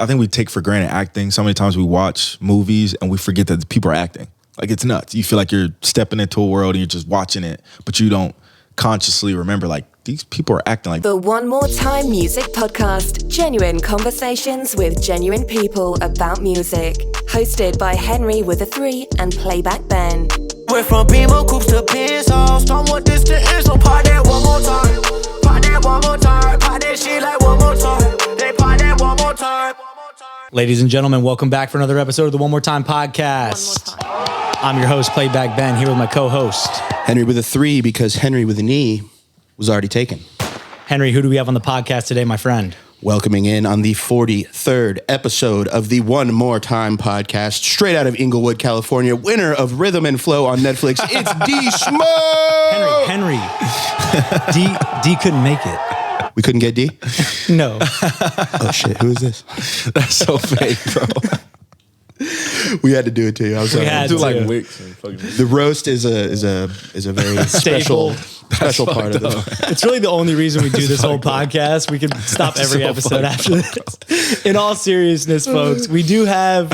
I think we take for granted acting. So many times we watch movies and we forget that people are acting. Like, it's nuts. You feel like you're stepping into a world and you're just watching it, but you don't consciously remember, like, these people are acting like... The One More Time Music Podcast. Genuine conversations with genuine people about music. Hosted by Henry with a 3 and Playback Ben. Went from Beamer Coops to Pencils. Don't want this to end, so part that one more time. Part that one more time. Part that shit like one more time. They part that one more time. Ladies and gentlemen, welcome back for another episode of the One More Time Podcast. I'm your host, Playback Ben, here with my co-host. Henry with a 3, because Henry with an E was already taken. Henry, who do we have on the podcast today, my friend? Welcoming in on the 43rd episode of the One More Time Podcast, straight out of Inglewood, California, winner of Rhythm and Flow on Netflix, it's D. Schmo! Henry. D couldn't make it. We couldn't get D? No. Oh shit, who is this? That's so fake, bro. We had to do it to you. I was We had Do to. like wicks and fucking... The roast is a very special part of the... It's really the only reason we do this whole podcast. We could stop every episode after this. In all seriousness, folks, we do have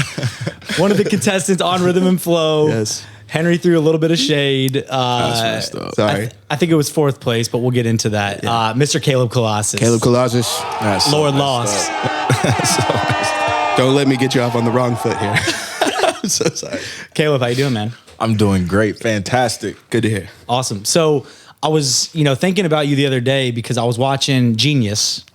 one of the contestants on Rhythm and Flow. Yes. Henry threw a little bit of shade. That's messed up. Sorry. I think it was 4th place, but we'll get into that. Yeah. Mr. Caleb Colossus. Caleb Colossus. That's Lord messed Loss. up. Don't let me get you off on the wrong foot here. I'm so sorry. Caleb, how you doing, man? I'm doing great. Fantastic. Good to hear. Awesome. So I was, thinking about you the other day because I was watching Genius,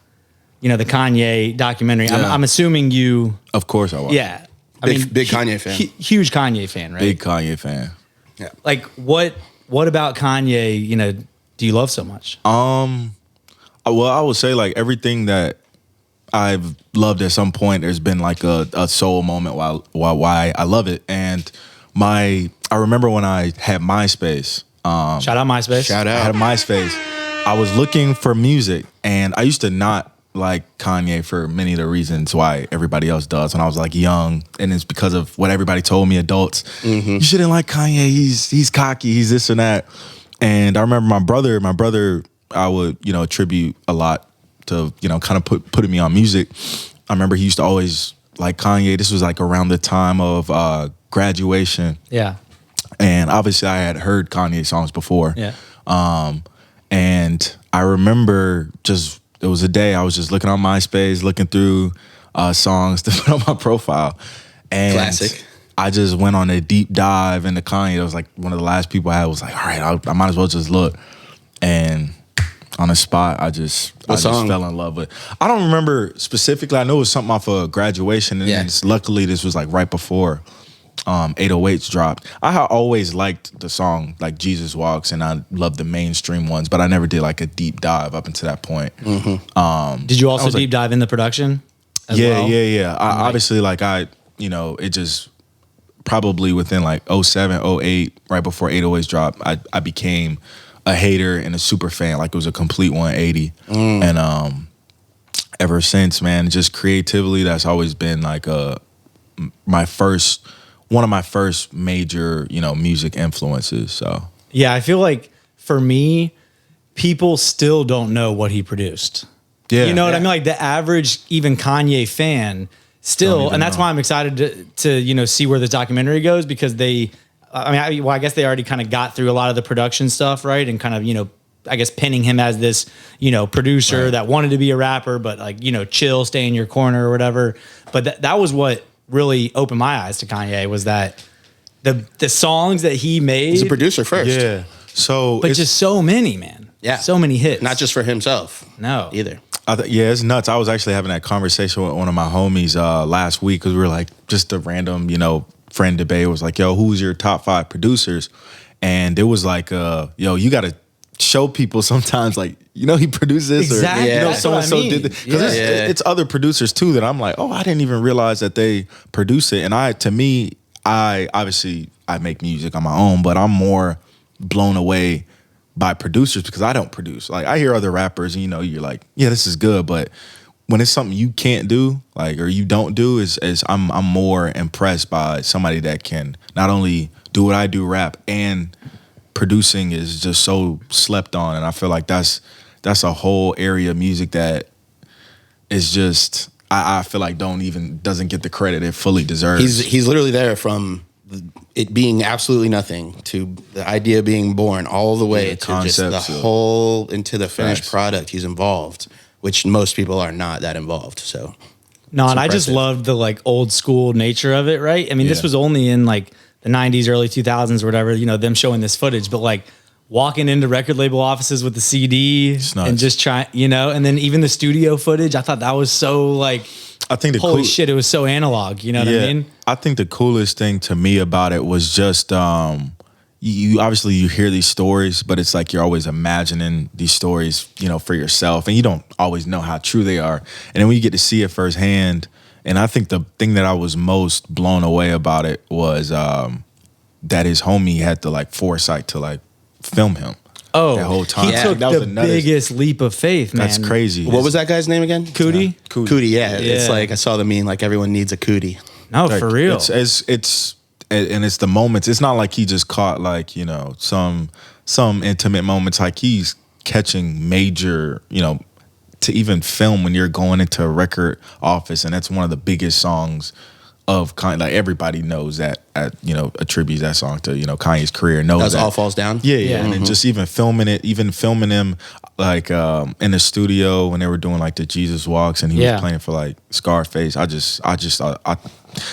the Kanye documentary. Yeah. I'm assuming you... Of course I was. Yeah. Big Kanye fan. Huge Kanye fan, right? Big Kanye fan. Yeah. Like, what about Kanye, do you love so much? Well, I would say, like, everything that I've loved at some point, there's been like a soul moment why I love it. And I remember when I had MySpace. Shout out MySpace. Shout I out. had MySpace. I was looking for music, and I used to not like Kanye for many of the reasons why everybody else does when I was like young, and it's because of what everybody told me, adults. You shouldn't like Kanye. He's cocky. He's this and that. And I remember my brother. I would attribute a lot to kind of putting me on music. I remember he used to always like Kanye. This was like around the time of graduation. Yeah. And obviously I had heard Kanye songs before. Yeah. And I remember it was a day I was just looking on MySpace, looking through songs to put on my profile. And Classic. I just went on a deep dive into Kanye. It was like one of the last people I had was like, all right, I might as well just look. And on the spot, I just fell in love with it. I don't remember specifically. I know it was something off of graduation. And luckily this was like right before 808s dropped. I had always liked the song like Jesus Walks, and I loved the mainstream ones, but I never did like a deep dive up until that point. Did you also deep dive in the production as well? Yeah. Obviously, like it just probably within like 07, 08, right before 808s dropped, I became a hater and a super fan. Like, it was a complete 180. And ever since, man, just creatively, that's always been like one of my first major, music influences. So Yeah, I feel like for me, people still don't know what he produced. yeah, You know what I mean? Like the average, even Kanye fan still, and that's why I'm excited to see where this documentary goes, because I guess they already kind of got through a lot of the production stuff, right? And kind of, I guess pinning him as this, producer that wanted to be a rapper, but like, chill, stay in your corner or whatever. But that was what really opened my eyes to Kanye, was that the songs that he made. He's a producer first. Yeah. So But just so many, man. Yeah. So many hits. Not just for himself. No. Either. it's nuts. I was actually having that conversation with one of my homies last week, because we were like, just a random, friend debate. It was like, yo, who's your top 5 producers? And it was like, yo, you got to show people sometimes, like, he produced this, Exactly. or That's so and so what I mean. did this. Because it's other producers too that I'm like, oh, I didn't even realize that they produce it. And I obviously make music on my own, but I'm more blown away by producers because I don't produce. Like, I hear other rappers, and you're like, yeah, this is good, but when it's something you can't do, like, or you don't do, is I'm more impressed by somebody that can not only do what I do, rap, and producing is just so slept on. And I feel like that's a whole area of music that is just, I feel like doesn't get the credit it fully deserves. He's literally there from it being absolutely nothing to the idea being born all the way to just the whole into the finished product. He's involved, which most people are not that involved. So no, and I just loved the like old school nature of it, right? I mean, this was only in like the 90s, early 2000s or whatever, you know, them showing this footage, but like walking into record label offices with the CD and just trying, you know, and then even the studio footage, I thought that was so like, I think holy shit, it was so analog. You know what I mean? I think the coolest thing to me about it was just you obviously you hear these stories, but it's like you're always imagining these stories, you know, for yourself, and you don't always know how true they are. And then when you get to see it firsthand, and I think the thing that I was most blown away about it was that his homie had the like foresight to like film him. Oh, that whole time. He took the biggest leap of faith, man. That's crazy. What was that guy's name again? Cootie? Cootie, yeah. It's like, I saw the meme, like everyone needs a cootie. No, like, for real. It's the moments. It's not like he just caught like, you know, some intimate moments. Like he's catching major, you know, to even film when you're going into a record office. And that's one of the biggest songs of Kanye. Like everybody knows that, you know, attributes that song to, you know, Kanye's career. Knows that All Falls Down. Yeah. And then just even filming him like in the studio when they were doing like the Jesus walks and he was playing for like Scarface. I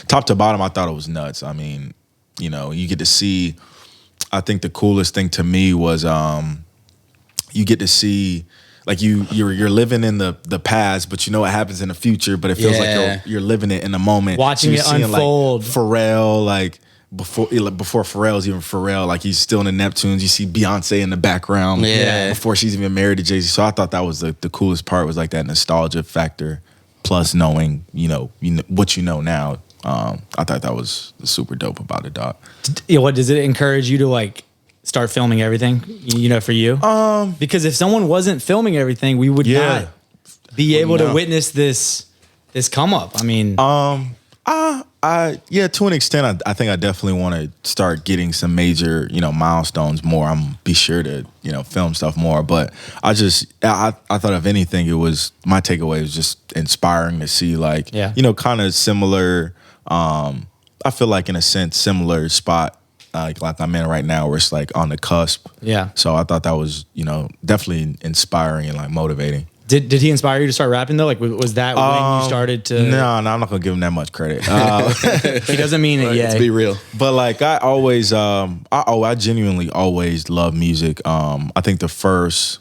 top to bottom, I thought it was nuts. I mean, you know, you get to see. I think the coolest thing to me was you get to see. Like you're living in the past, but you know what happens in the future. But it feels like you're living it in the moment, watching it unfold. Like Pharrell, like before Pharrell's even Pharrell, like he's still in the Neptunes. You see Beyonce in the background, before she's even married to Jay-Z. So I thought that was the coolest part, was like that nostalgia factor, plus knowing you know what you know now. I thought that was super dope about it, dog. What does it encourage you to like? Start filming everything, you know, for you? Because if someone wasn't filming everything, we would not be able to witness this come up. I mean, to an extent, I think I definitely want to start getting some major, you know, milestones more. I'm be sure to, you know, film stuff more. But I thought if anything, it was my takeaway was just inspiring to see, like, you know, kind of similar. I feel like in a sense similar spot. Like I'm in right now, where it's like on the cusp. Yeah. So I thought that was, you know, definitely inspiring and like motivating. Did he inspire you to start rapping though? Like, was that when you started to? No, I'm not gonna give him that much credit. He doesn't mean it yet. Let's be real. But like I always, I genuinely always love music. I think the first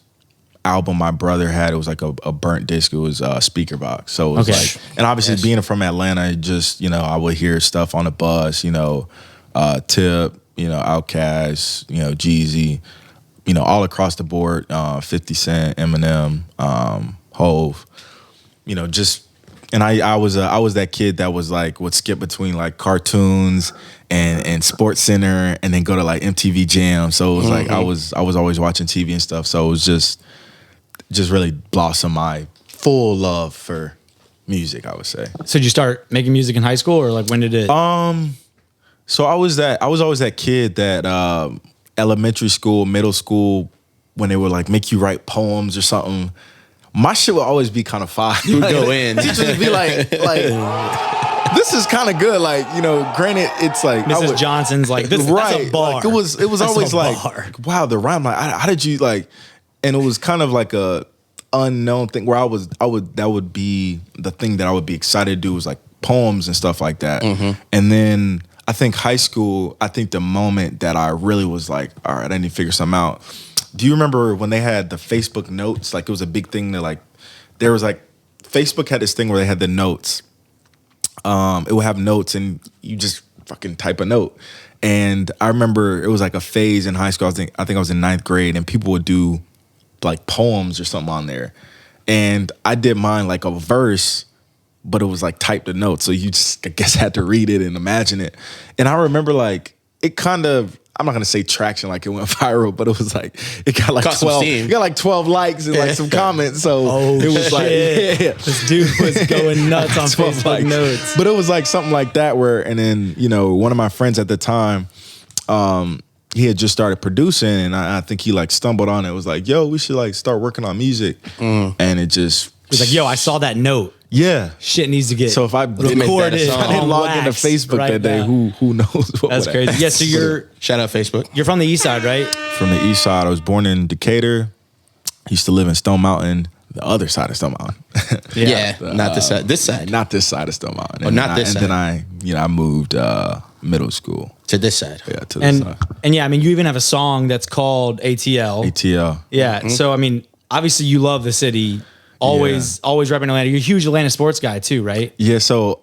album my brother had, it was like a burnt disc. It was Speaker Box. So it was like, and obviously being from Atlanta, just, you know, I would hear stuff on the bus, you know, Tip, you know, Outkast, you know, Jeezy, you know, all across the board, 50 Cent, Eminem, Hove, you know, just, and I was that kid that was like, would skip between like cartoons and Sports Center and then go to like MTV Jam. So it was like, I was always watching TV and stuff. So it was just really blossomed my full love for music, I would say. So did you start making music in high school, or like when did it? So I was always that kid that elementary school, middle school, when they would like make you write poems or something, my shit would always be kind of fire. You would go in. Teachers would be like this is kind of good. Like, you know, granted, it's like Mrs. Johnson's like, this that's a bar. Like, it was always like, wow, the rhyme. Like, how did you like? And it was kind of like a unknown thing where that would be the thing that I would be excited to do, was like poems and stuff like that. And then I think high school, I think the moment that I really was like, all right, I need to figure something out. Do you remember when they had the Facebook notes? Like, it was a big thing that like, there was like, Facebook had this thing where they had the notes. It would have notes and you just fucking type a note. And I remember it was like a phase in high school. I think I was in 9th grade, and people would do like poems or something on there. And I did mine like a verse, but it was like typed a note. So you just, I guess, had to read it and imagine it. And I remember like, it kind of, I'm not gonna say traction like it went viral, but it was like, it got like 12, it got like 12 likes and like some comments. So it was like, this dude was going nuts on Facebook notes. But it was like something like that where, and then, you know, one of my friends at the time, he had just started producing, and I think he like stumbled on it. It was like, yo, we should like start working on music. And it just, He's like, yo, I saw that note. Yeah. shit needs to get So if I didn't recorded. if I didn't log into waxed Facebook right that day, now. who knows what That's would crazy. happen. Yeah, so Shout out Facebook. you're from the east side, right? From the east side. I was born in Decatur. Used to live in Stone Mountain, the other side of Stone Mountain. Yeah, not this side. This side. Not this side of Stone Mountain. Oh, not this side. And then I moved middle school. To this side. Yeah, to this side. And yeah, I mean, you even have a song that's called ATL. ATL. Yeah. So I mean, obviously you love the city. Always repping Atlanta. You're a huge Atlanta sports guy too, right? Yeah, so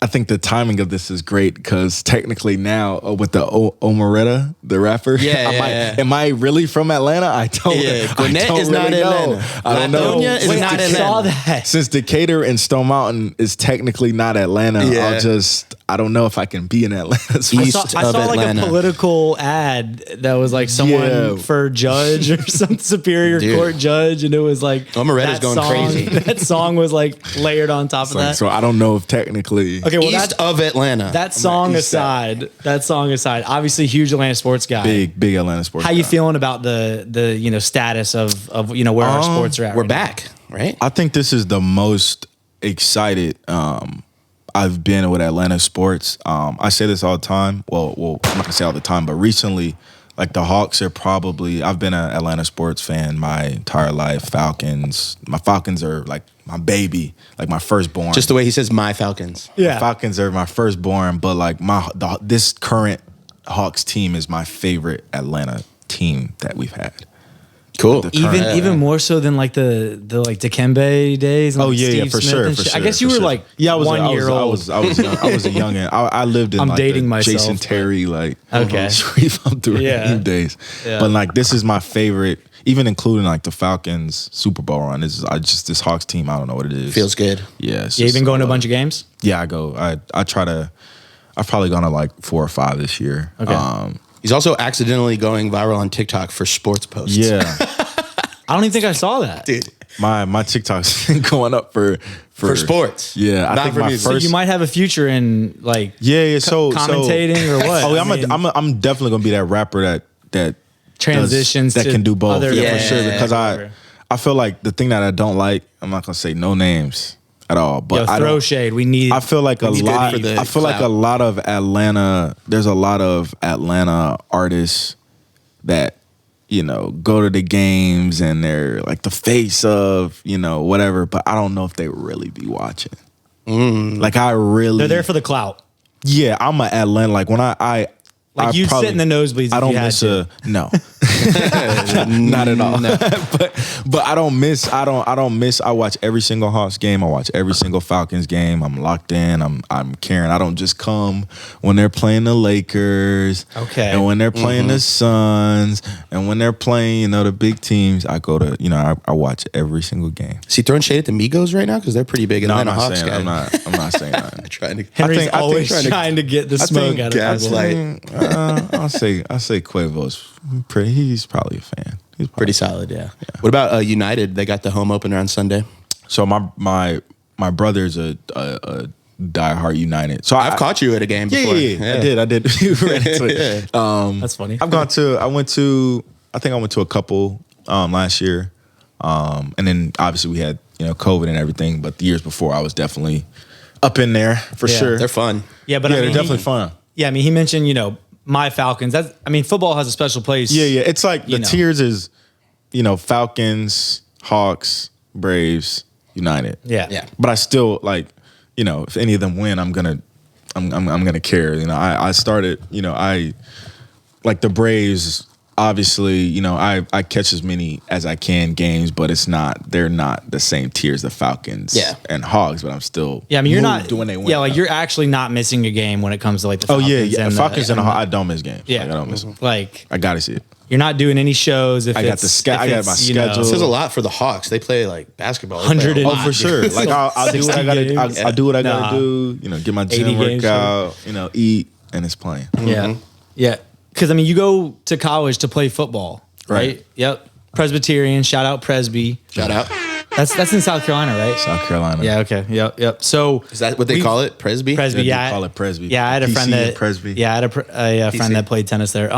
I think the timing of this is great because technically now with the Omeretta, the rapper, am I really from Atlanta? I don't. Yeah, Gwinnett is not really know. Atlanta. I don't know. Latonia is Wait, not I Atlanta. saw that. Since Decatur and Stone Mountain is technically not Atlanta, Yeah. I don't know if I can be in Atlanta. So East I saw of like Atlanta. a political ad that was like someone Yeah. for judge or some superior Dude. court judge, and it was like Omeretta's that going song- crazy. That song was like layered on top of that. So I don't know if technically. Okay, well East of Atlanta. that song east side. aside, obviously huge Atlanta sports guy. Big Atlanta sports. How you guy. feeling about the status of where our sports are at? We're right now? back, right? I think this is the most excited I've been with Atlanta sports. I say this all the time. Well, I'm not gonna say all the time, but recently, like the Hawks are probably. I've been an Atlanta sports fan my entire life. Falcons. My Falcons are like my baby, like my firstborn. Just the way he says my Falcons. The Yeah. Falcons are my firstborn, but like this current Hawks team is my favorite Atlanta team that we've had. Cool. Even more so than like the like Dikembe days. And Oh like yeah, Steve for Smith sure. and For shit. sure. I guess you for were sure. like I was 1 year old. I was a youngin. I lived in I'm like dating the myself, Jason but- Terry like Okay. Sharif Abdul-Rahim Yeah. days. Yeah. But like this is my favorite, even including like the Falcons Super Bowl run. This Hawks team. I don't know what it is. Feels good. Yeah. It's You just, been going to a bunch of games? Yeah, I go. I try to. I've probably gone to like 4 or 5 this year. Okay. He's also accidentally going viral on TikTok for sports posts. Yeah. I don't even think I saw that. Dude. My TikTok's been going up for sports. Yeah, I Not think for my music. So first. you might have a future in like So commentating or what? Oh, yeah, I mean, I'm definitely gonna be that rapper that transitions that to can do both. other- Yeah, for Yeah, sure. Because whatever. I feel like the thing that I don't like. I'm not gonna say no names at all, but Yo, I throw don't. shade. We need. I feel like a It's good lot. for the I feel like a clout. lot of Atlanta. There's a lot of Atlanta artists that go to the games and they're like the face of whatever. But I don't know if they really be watching. Like I really. They're there for the clout. Yeah, I'm a Atlanta. Like when I Like you'd sit in the nosebleeds. I if don't you had miss to. no, not at all. but I don't miss. I watch every single Hawks game. I watch every single Falcons game. I'm locked in. I'm caring. I don't just come when they're playing the Lakers. Okay. And when they're playing the Suns, and when they're playing the big teams, I go to I watch every single game. Is he throwing shade at the Migos right now? Because they're pretty big in No, I'm Atlanta not Hawks saying. guy. I'm not saying that. Trying to Henry's I think always trying to- to get the smoke out of gaslight. people. I'll say Quavo's pretty. He's probably a fan. He's probably Pretty solid, yeah. What about United? They got the home opener on Sunday. So my brother's a diehard United. So I've caught you at a game before. I did. You ran into it. That's funny. I went to a couple last year, and then obviously we had COVID and everything. But the years before, I was definitely up in there for Yeah, sure. They're fun. Yeah, but yeah, I mean, they're definitely fun. Yeah, I mean, he mentioned my Falcons. Football has a special place. Yeah. It's like the You know. tiers is, Falcons, Hawks, Braves, United. Yeah. But I still like, if any of them win, I'm gonna care. I started, I like the Braves. Obviously, I catch as many as I can games, but they're not the same tier as the Falcons and Hogs. But I'm still Yeah, I mean, you're not doing they win. Yeah, like you're actually not missing a game when it comes to like the Oh Falcons. yeah. and Falcons and the, I don't miss games. Yeah. Like, I don't miss them. Like I gotta see it. you're not doing any shows. If I got it's, the I got my schedule. It says a lot for the Hawks. They play like basketball. They play 100 a and- lot. Oh, for sure. Like I'll do what I gotta. 60 games. I'll do what I Nah. gotta do. Get my 80 gym games, workout. Eat, and it's playing. Yeah, yeah. Because you go to college to play football, right? Right. Yep. Presbyterian. Shout out Presby. Shout out. That's in South Carolina, right? South Carolina. Yeah. Okay. Yep. So Is that what they call it? Presby? Presby. Yeah, Yeah. they call it Presby. Yeah, I had a PC friend that and Presby. Yeah, I had a friend that played tennis there.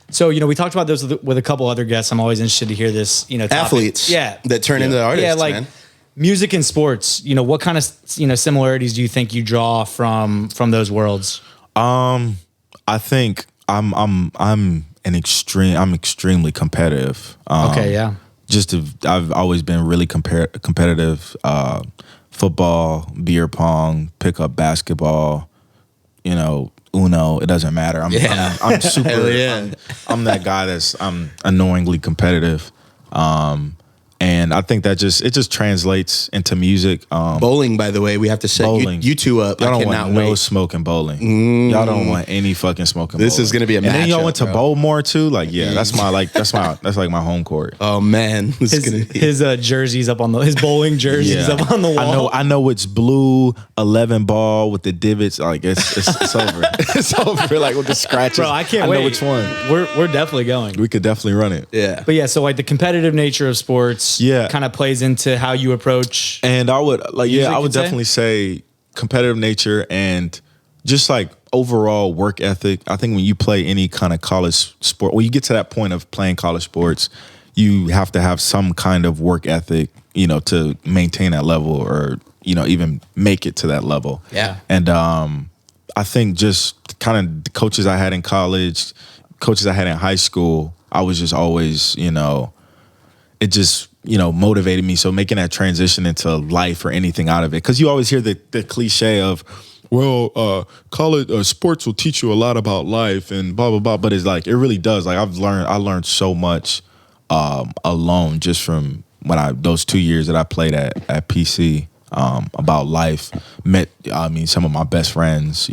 So we talked about this with a couple other guests. I'm always interested to hear this. Topic. Athletes. Yeah. That turn into artists, Yeah, like man. music and sports, what kind of, similarities do you think you draw from those worlds? I think I'm extremely competitive. Okay, yeah. I've always been really competitive. Football, beer pong, pickup basketball, Uno. It doesn't matter. I'm super. Hell yeah. I'm that guy I'm annoyingly competitive. And I think that it just translates into music. Bowling, by the way, we have to set bowling. You two up. Y'all I don't cannot want wait. no smoking bowling. Y'all don't want any fucking smoking. This bowling. is gonna be a And then y'all went to matchup, bowl more too. Like, yeah, that's like my home court. Oh man, this is gonna be. His jerseys up on his bowling jerseys up on the wall. I know it's blue 11 ball with the divots. Like it's over. It's over. Like with the scratches. Bro, I can't wait. I know which one. We're definitely going. We could definitely run it. Yeah. But yeah, so like the competitive nature of sports, kind of plays into how you approach. And I would you'd say? definitely say competitive nature and just like overall work ethic. I think when you play any kind of college sport, when you get to that point of playing college sports, you have to have some kind of work ethic, to maintain that level or, even make it to that level. Yeah. And I think just kind of the coaches I had in college, coaches I had in high school, I was just always, it just, motivated me. So making that transition into life or anything out of it, because you always hear the cliche of, well, college sports will teach you a lot about life and blah blah blah. But it's like it really does. Like I learned so much alone just from those 2 years that I played at PC about life. Met some of my best friends,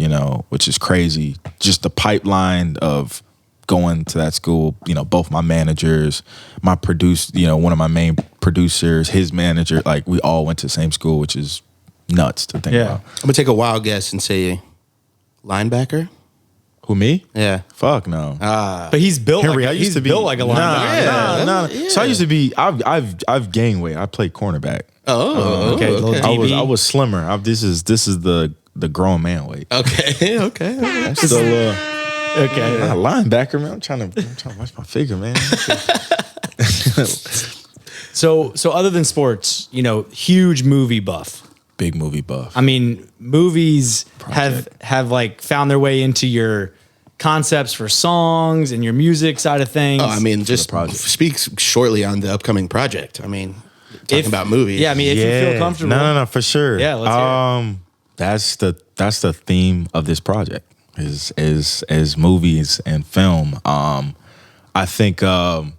which is crazy. Just the pipeline of going to that school, both my managers, my one of my main producers, his manager, like we all went to the same school, which is nuts to think about. I'm gonna take a wild guess and say linebacker. Who, me? Yeah. Fuck no. But he's built Henry, like I used to be built like a linebacker. Nah. So I used to be. I've gained weight. I played cornerback. Okay. Little DB. I was slimmer. This is the grown man weight. Okay. I'm still Okay. not a linebacker, man. I'm trying to watch my figure, man. So other than sports, huge movie buff. Big movie buff. I mean, movies have like found their way into your concepts for songs and your music side of things. Oh, I mean, just speak shortly on the upcoming project. I mean, talking about movies. Yeah, I mean, if you feel comfortable. No, for sure. Yeah, let's hear it. That's the theme of this project is movies and film. I think, and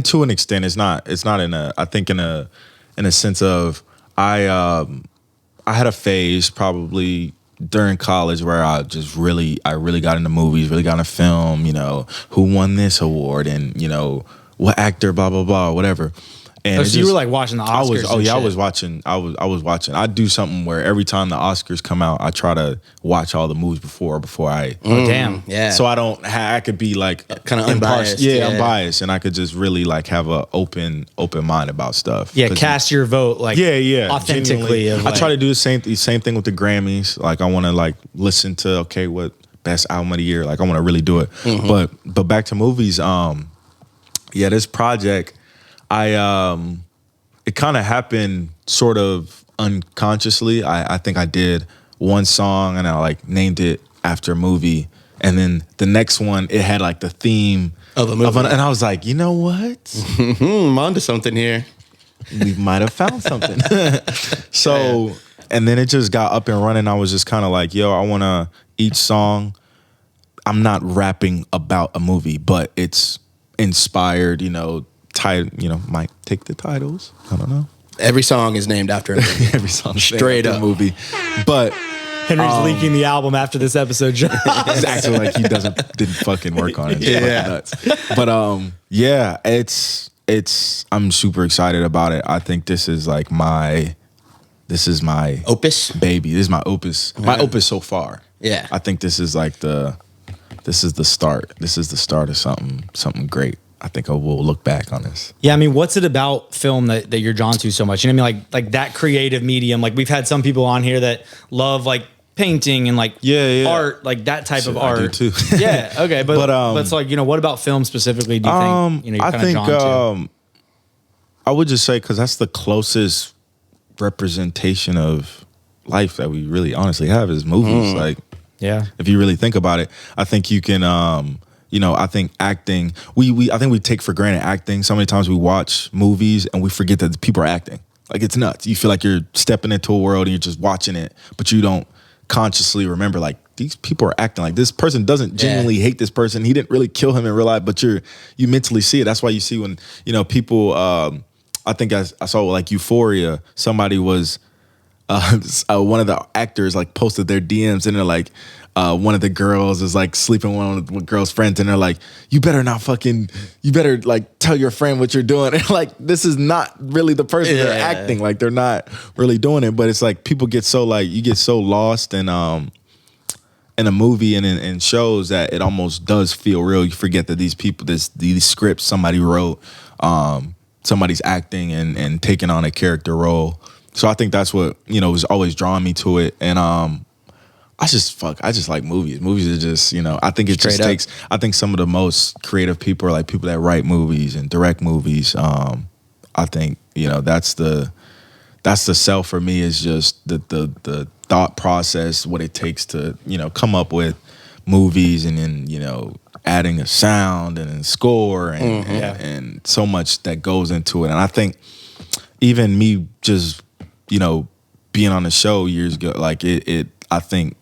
to an extent, it's not in a sense of I had a phase probably during college where I really got into movies, really got into film, who won this award and, what actor, blah, blah, blah, whatever. And so you were like watching the Oscars. I was watching. I was watching. I do something where every time the Oscars come out, I try to watch all the movies before I. Oh damn! Yeah. So I could be like kind of unbiased. Yeah, unbiased, and I could just really like have a open mind about stuff. Yeah, cast your vote like authentically. I try to do the same thing with the Grammys. Like I want to like listen to what best album of the year. Like I want to really do it. Mm-hmm. But back to movies. This project. It kind of happened sort of unconsciously. I think I did one song and I like named it after a movie. And then the next one, it had like the theme of a movie. And I was like, you know what? I'm onto something here. We might have found something. So, and then it just got up and running. I was just kind of like, I want to, each song, I'm not rapping about a movie, but it's inspired, might take the titles. I don't know. Every song is named after a movie. Every song straight up movie. But Henry's leaking the album after this episode. He's acting like he didn't fucking work on it. It's nuts. But it's I'm super excited about it. I think this is like my opus baby. This is my opus. My opus so far. Yeah. I think this is like the start. This is the start of something great. I think I will look back on this. Yeah, I mean, what's it about film that you're drawn to so much? You know what I mean? Like that creative medium. Like we've had some people on here that love like painting and like art, like that type of art. I do too. Yeah, okay, but it's like, what about film specifically do you think you're kind of drawn to? I would just say because that's the closest representation of life that we really honestly have is movies. Like, yeah, if you really think about it, I think you can, I think acting, I think we take for granted acting. So many times we watch movies and we forget that people are acting. Like, it's nuts. You feel like you're stepping into a world and you're just watching it, but you don't consciously remember, like, these people are acting. Like, this person doesn't genuinely hate this person. He didn't really kill him in real life, but you mentally see it. That's why you see when, people, I think I saw like Euphoria, somebody was, one of the actors like posted their DMs and they're like, one of the girls is like sleeping with one of the girl's friends and they're like, you better like tell your friend what you're doing. And like, this is not really the person they're acting. Like, they're not really doing it, but it's like people get so like, you get so lost in a movie and in shows that it almost does feel real. You forget that these people, these scripts somebody wrote, somebody's acting and taking on a character role. So I think that's what, was always drawing me to it. And I just like movies. Movies are just, I think it just takes, I think some of the most creative people are like people that write movies and direct movies. I think, that's the sell for me, is just the thought process, what it takes to, come up with movies and then, adding a sound and a score and so much that goes into it. And I think even me just, being on the show years ago, like I think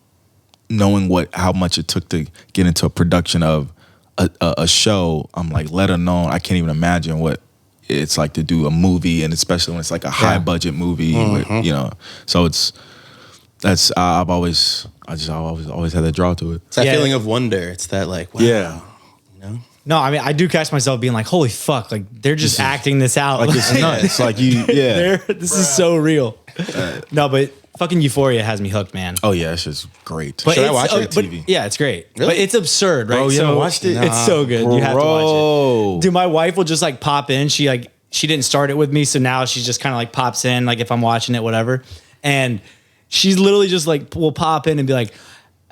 knowing how much it took to get into a production of a show, I'm like, let alone, I can't even imagine what it's like to do a movie, and especially when it's like a high budget movie, with, so I've always had that draw to it. It's that feeling of wonder. It's that like, wow. Yeah. No, I mean, I do catch myself being like, holy fuck, like they're just acting this out. Like, it's nuts. Like, this is so real. No, but fucking Euphoria has me hooked, man. Oh yeah, it's just great. But Should I watch it on TV? Yeah, it's great. Really? But it's absurd, right? Bro, you haven't watched it? It's so good. You have to watch it. Dude, my wife will just like pop in. She didn't start it with me, so now she just kind of like pops in, like if I'm watching it, whatever. And she's literally just like will pop in and be like,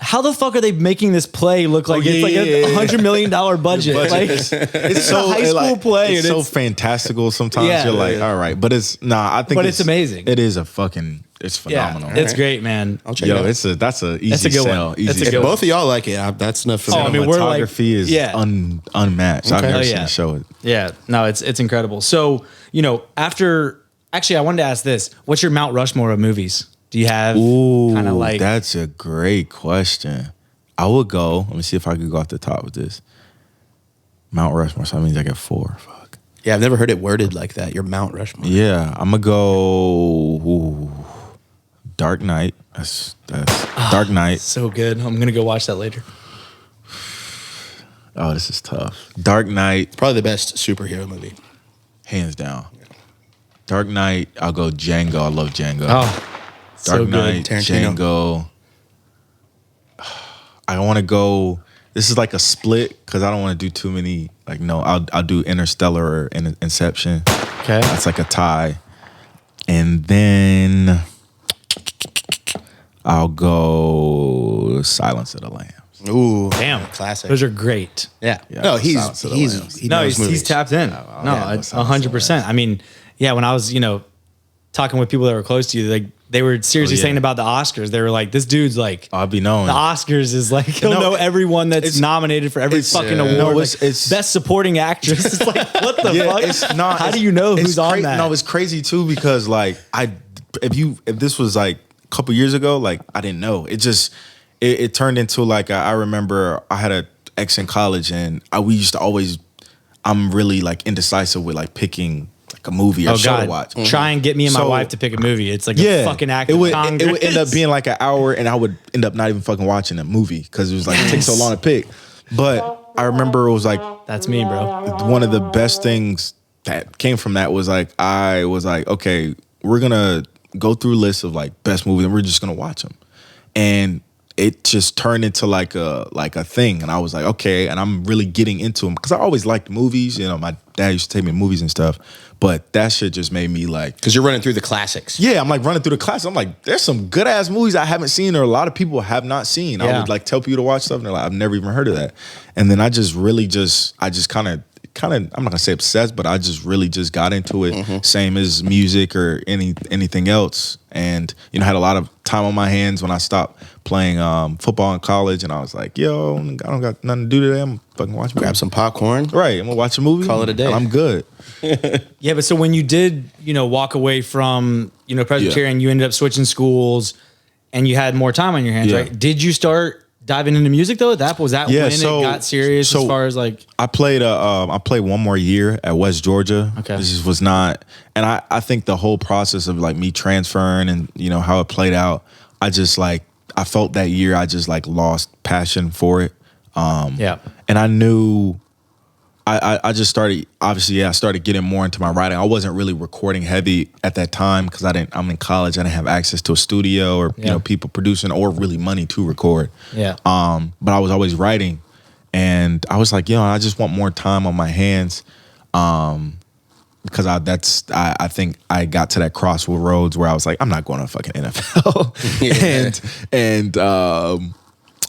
how the fuck are they making this play look like it's like a $100 million budget? Like, it's so a high school play. It's so fantastical. Sometimes you're like, all right, but I think it's amazing. It is it's phenomenal. Yeah, it's great, man. I'll check it out. That's a easy sell. Easy If both of y'all like it, that's enough for me. I mean, cinematography is unmatched. I've never seen a show. Yeah, no, it's incredible. So, actually, I wanted to ask this. What's your Mount Rushmore of movies? Do you have kind of like... That's a great question. I would go... Let me see if I could go off the top with this. Mount Rushmore, so that means I got 4. Fuck. Yeah, I've never heard it worded like that. Your Mount Rushmore. Yeah, I'm going to go... Dark Knight. That's Dark Knight. So good. I'm going to go watch that later. Oh, this is tough. Dark Knight. Probably the best superhero movie. Hands down. Dark Knight, I'll go Django. I love Django. Oh, Dark so Knight, Django. I want to go. This is like a split because I don't want to do too many. Like, no, I'll do Interstellar or Inception. Okay, that's like a tie. And then I'll go Silence of the Lambs. Ooh, damn, classic. Those are great. Yeah. No, he's tapped in. No, 100%. I mean, yeah, when I was talking with people that were close to you, like they were seriously saying about the Oscars. They were like, this dude's like, I'll be known. The Oscars is like, he'll know everyone that's nominated for every fucking award. No, it's best supporting actress. It's like, what the fuck? It's not. How do you know who's on that? No, it's crazy too because like if this was like a couple years ago, like I didn't know. It turned into like I remember I had an ex in college and we used to always. I'm really like indecisive with like picking like a movie or show to watch. Mm-hmm. Try and get me and my wife to pick a movie. It's like a fucking act. It would end up being like an hour, and I would end up not even fucking watching a movie because it was like it takes so long to pick. But I remember it was like that's me, bro. One of the best things that came from that was like I was like, okay, we're gonna go through a list of like best movies, and we're just gonna watch them, and it just turned into like a thing, and I was like, okay, and I'm really getting into them because I always liked movies. My dad used to take me to movies and stuff, but that shit just made me like, because you're running through the classics. Yeah, I'm like running through the classics. I'm like, there's some good ass movies I haven't seen, or a lot of people have not seen. I would like tell people to watch stuff, and they're like, I've never even heard of that. And then I just kind kind of, I'm not gonna say obsessed, but I just really just got into it. Same as music or anything else. And, you know, had a lot of time on my hands when I stopped playing football in college, and I was like, yo, I don't got nothing to do today. I'm fucking watch a movie. Grab some popcorn. Right, I'm gonna watch a movie. Call it a day. And I'm good. Yeah, but so when you did, you know, walk away from, you know, Presbyterian, you ended up switching schools and you had more time on your hands, right? Did you start diving into music though? Was that when it got serious as far as like? I played one more year at West Georgia. Okay. This just was not, and I think the whole process of like me transferring and, you know, how it played out, I felt that year I just like lost passion for it. And I knew I just started, obviously, I started getting more into my writing. I wasn't really recording heavy at that time because I'm in college. I didn't have access to a studio or, you know, people producing or really money to record. But I was always writing, and I was like, I just want more time on my hands. Because I think I got to that crossroads where I was like, I'm not going to fucking NFL.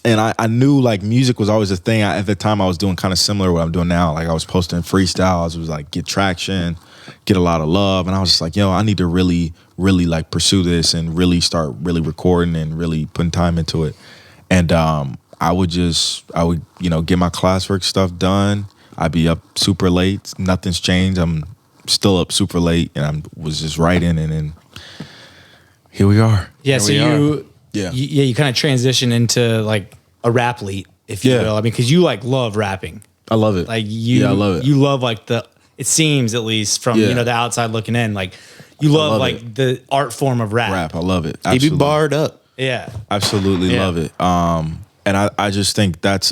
And I knew like music was always a thing. At the time I was doing kind of similar to what I'm doing now. Like I was posting freestyles. It was like get traction, get a lot of love. And I was just like, I need to really, really like pursue this and really start really recording and really putting time into it. And I would, you know, get my classwork stuff done. I'd be up super late. Nothing's changed. I'm still up super late, and I was just writing, and then here we are. Yeah, so you kind of transition into like a rap lead, if you will. I mean, because you like love rapping. I love it. Like I love it. You love like it seems at least from you know the outside looking in, like you love like the art form of rap. I love it. Absolutely. You be barred up. Yeah, absolutely love it. And I just think that's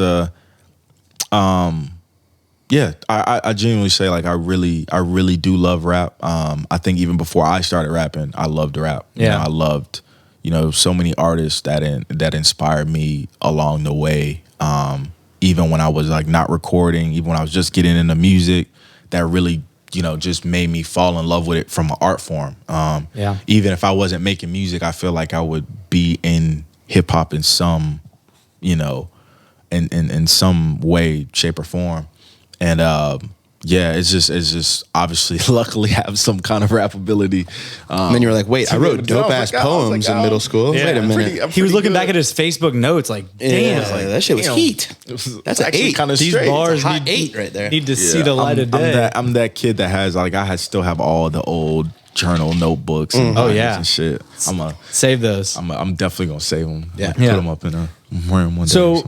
I genuinely say like I really do love rap. I think even before I started rapping, I loved rap. You know, I loved, you know, so many artists that inspired me along the way. Even when I was like not recording, even when I was just getting into music, that really, you know, just made me fall in love with it from an art form. Even if I wasn't making music, I feel like I would be in hip hop in some, you know, in some way, shape or form. And it's just obviously luckily have some kind of rap ability. And then you were like, wait, I wrote dope ass poems in middle school. Wait a minute. He was looking back at his Facebook notes like, damn, that shit was heat. That's actually kind of these straight. bars hot 8 right there. Need to see the light of day. I'm that kid that has like I still have all the old journal notebooks and and shit. Save those. I'm definitely gonna save them. Yeah, put them up in a room one day.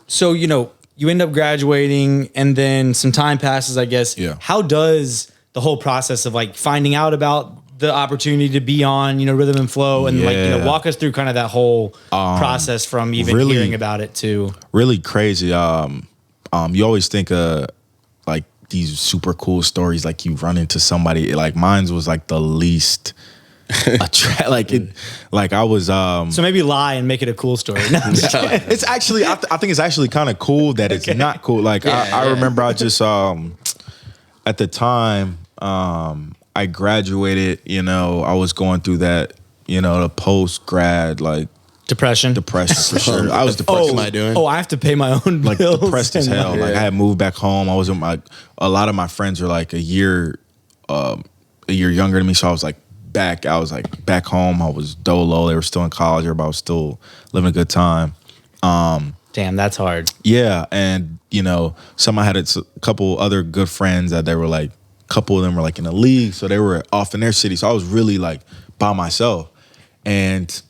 So you know, you end up graduating, and then some time passes, I guess. Yeah. How does the whole process of like finding out about the opportunity to be on, you know, Rhythm and Flow, and like, you know, walk us through kind of that whole process from even really, hearing about it to really crazy. You always think like these super cool stories, like you run into somebody. Like mine's was like the least. I was so maybe lie and make it a cool story. No, it's actually I think it's actually kind of cool that it's not cool. Like I remember I just at the time I graduated, you know, I was going through that, you know, the post grad like depression for sure. I was depressed. What am I doing? I have to pay my own like bills. Depressed as hell. Like I had moved back home. I was with a lot of my friends were like a year younger than me, so I was like back home. I was dolo. They were still in college. Everybody was still living a good time. Damn, that's hard. Yeah, and you know, I had a couple other good friends that they were like, a couple of them were like in the league, so they were off in their city. So I was really like by myself, and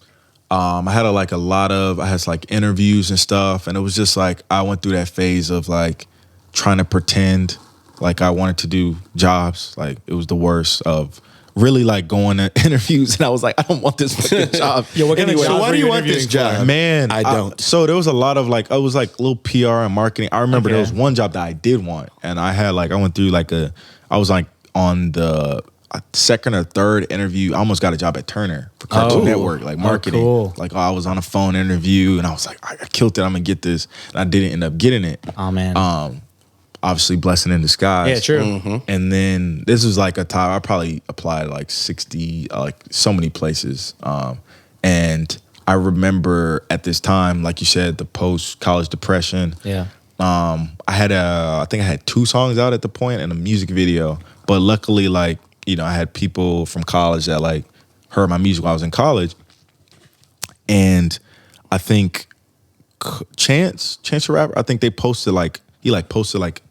I had I had like interviews and stuff, and it was just like I went through that phase of like trying to pretend like I wanted to do jobs. Like it was the worst of. Really like going to interviews, and I was like, I don't want this fucking job. So why do you want this job? Man, I don't. So there was a lot of like, I was like little PR and marketing. I remember there was one job that I did want, and I had like, I went through like I was like on the second or third interview. I almost got a job at Turner for Cartoon Network, like marketing. Cool. Like I was on a phone interview, and I was like, I killed it. I'm gonna get this, and I didn't end up getting it. Oh man. Obviously blessing in disguise. Yeah, true. Mm-hmm. And then this was like a time I probably applied like 60, like so many places. And I remember at this time, like you said, the post college depression. Yeah. I think I had 2 songs out at the point and a music video. But luckily, like, you know, I had people from college that like heard my music while I was in college. And I think Chance the Rapper, I think they posted like, he like posted like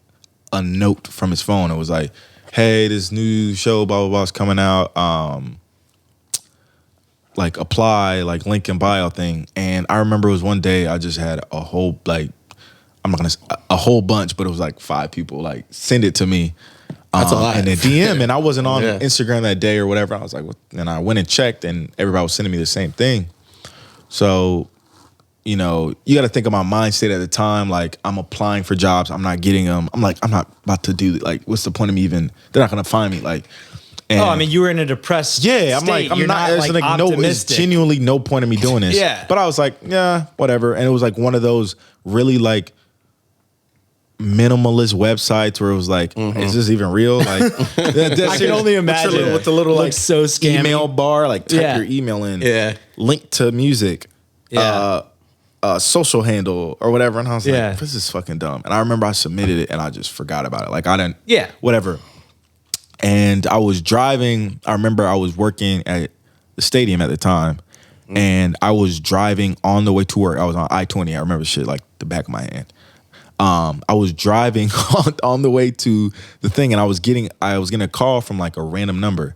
a note from his phone. It was like, hey, this new show, blah, blah, blah, is coming out. Like apply, like link in bio thing. And I remember it was one day I just had a whole, like, a whole bunch, but it was like 5 people like send it to me. That's a lot. And then DM, and I wasn't on Instagram that day or whatever. I was like, what? And I went and checked, and everybody was sending me the same thing. So, you know, you got to think of my mindset at the time. Like, I'm applying for jobs, I'm not getting them. I'm like, I'm not about to do, like, what's the point of me even? They're not gonna find me. Like, and I mean, you were in a depressed I'm state. like, I'm You're not. There's like like there's genuinely no point in me doing this. Yeah. But I was like, yeah, whatever. And it was like one of those really like minimalist websites where it was like, is this even real? Like, I can only imagine with the little like so scammy. email bar, like type your email in, link to music, social handle or whatever. And I was like, this is fucking dumb. And I remember I submitted it and I just forgot about it. Like I didn't, whatever. And I was driving. I remember I was working at the stadium at the time, and I was driving on the way to work. I was on I-20. I remember shit like the back of my hand. I was driving on the way to the thing, and I was getting a call from like a random number.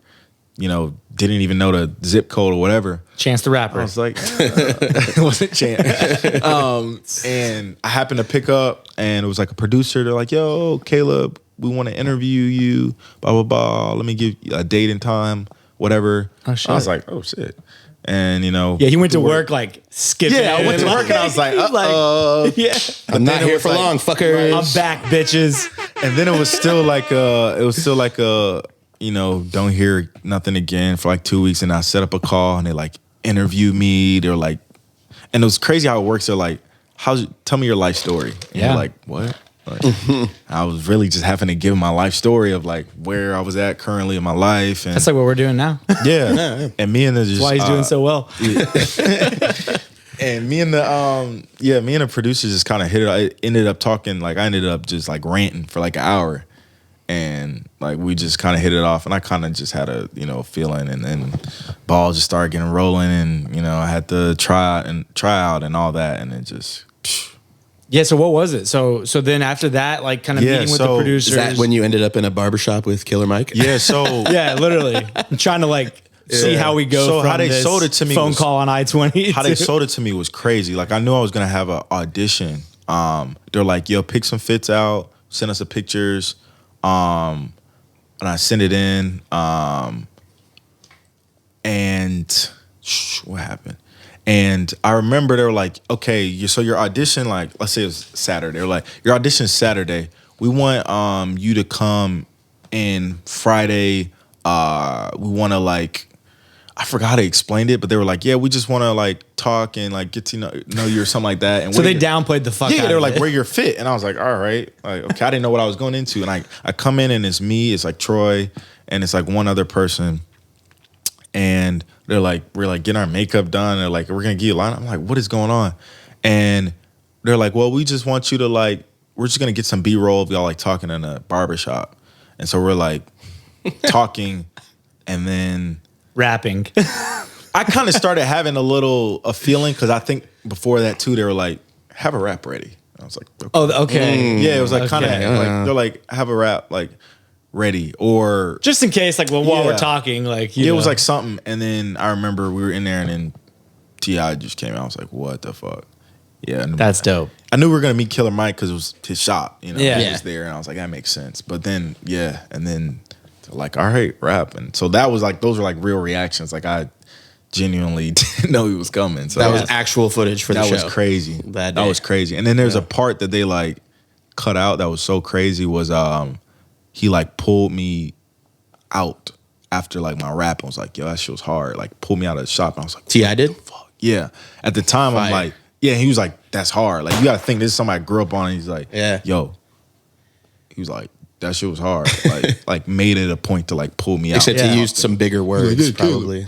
You know, didn't even know the zip code or whatever. Chance the Rapper. I was like, it wasn't Chance. And I happened to pick up, and it was like a producer. They're like, yo, Caleb, we want to interview you, blah, blah, blah. Let me give you a date and time, whatever. Oh, shit. I was like, oh, shit. And, you know. Yeah, he went to work like skipping. Yeah, I went to work and I was like, I'm not here for long, fuckers. I'm back, bitches. And then it was still like you know, don't hear nothing again for like 2 weeks. And I set up a call and they like interviewed me. They're like, and it was crazy how it works. They're like, tell me your life story. And you're like, what? Like, I was really just having to give my life story of like where I was at currently in my life. And that's like what we're doing now. And me and the just, that's why he's doing so well. And me and the producer just kind of hit it. I ended up talking, like I ended up just like ranting for like an hour. And like we just kind of hit it off, and I kind of just had a feeling, and then balls just started getting rolling, and I had to try out and all that, and it just. Yeah. So what was it? So then after that, like kind of meeting with the producers. Is that when you ended up in a barbershop with Killer Mike? Yeah. So yeah, literally. I'm trying to like see how we go. So from how they this sold it to me phone call on I-20. How they sold it to me was crazy. Like I knew I was gonna have an audition. They're like, yo, pick some fits out, send us the pictures. And I sent it in, and what happened? And I remember they were like, okay, so your audition, like, let's say it was Saturday. They're like, your audition's Saturday. We want you to come in Friday. We want to like, I forgot how they explained it, but they were like, yeah, we just want to like talk and like get to know you or something like that. And so they downplayed the fuck out of it. Yeah, they were like, where you're fit. And I was like, all right. Like, okay, I didn't know what I was going into. And I come in and it's me, it's like Troy, and it's like one other person. And they're like, we're like getting our makeup done. They're like, we're going to give you a line. I'm like, what is going on? And they're like, well, we just want you to like, we're just going to get some B-roll of y'all like talking in a barbershop. And so we're like talking, and then rapping. I kind of started having a feeling, because I think before that too, they were like, have a rap ready. I was like, okay. Oh, okay. Yeah, it was like kind of like, they're like, have a rap like ready, or just in case, like while we're talking, like it was like something. And then I remember we were in there, and then T.I. just came out. I was like, what the fuck? Yeah, that's dope. I knew we were gonna meet Killer Mike because it was his shop. He was there, and I was like, that makes sense. But then and then like, all right, rap. And so that was like, those were like real reactions. Like I genuinely didn't know he was coming. So that was actual footage for the show. That was crazy. That was crazy. And then there's a part that they like cut out that was so crazy was he like pulled me out after like my rap and was like, yo, that shit was hard. Like pulled me out of the shop, and I was like, T.I. did? Fuck. Yeah. At the time, I'm like, yeah, he was like, that's hard. Like you gotta think this is somebody I grew up on, and he's like, yo. He was like, that shit was hard. Like made it a point to like pull me out. Except he used some bigger words, probably.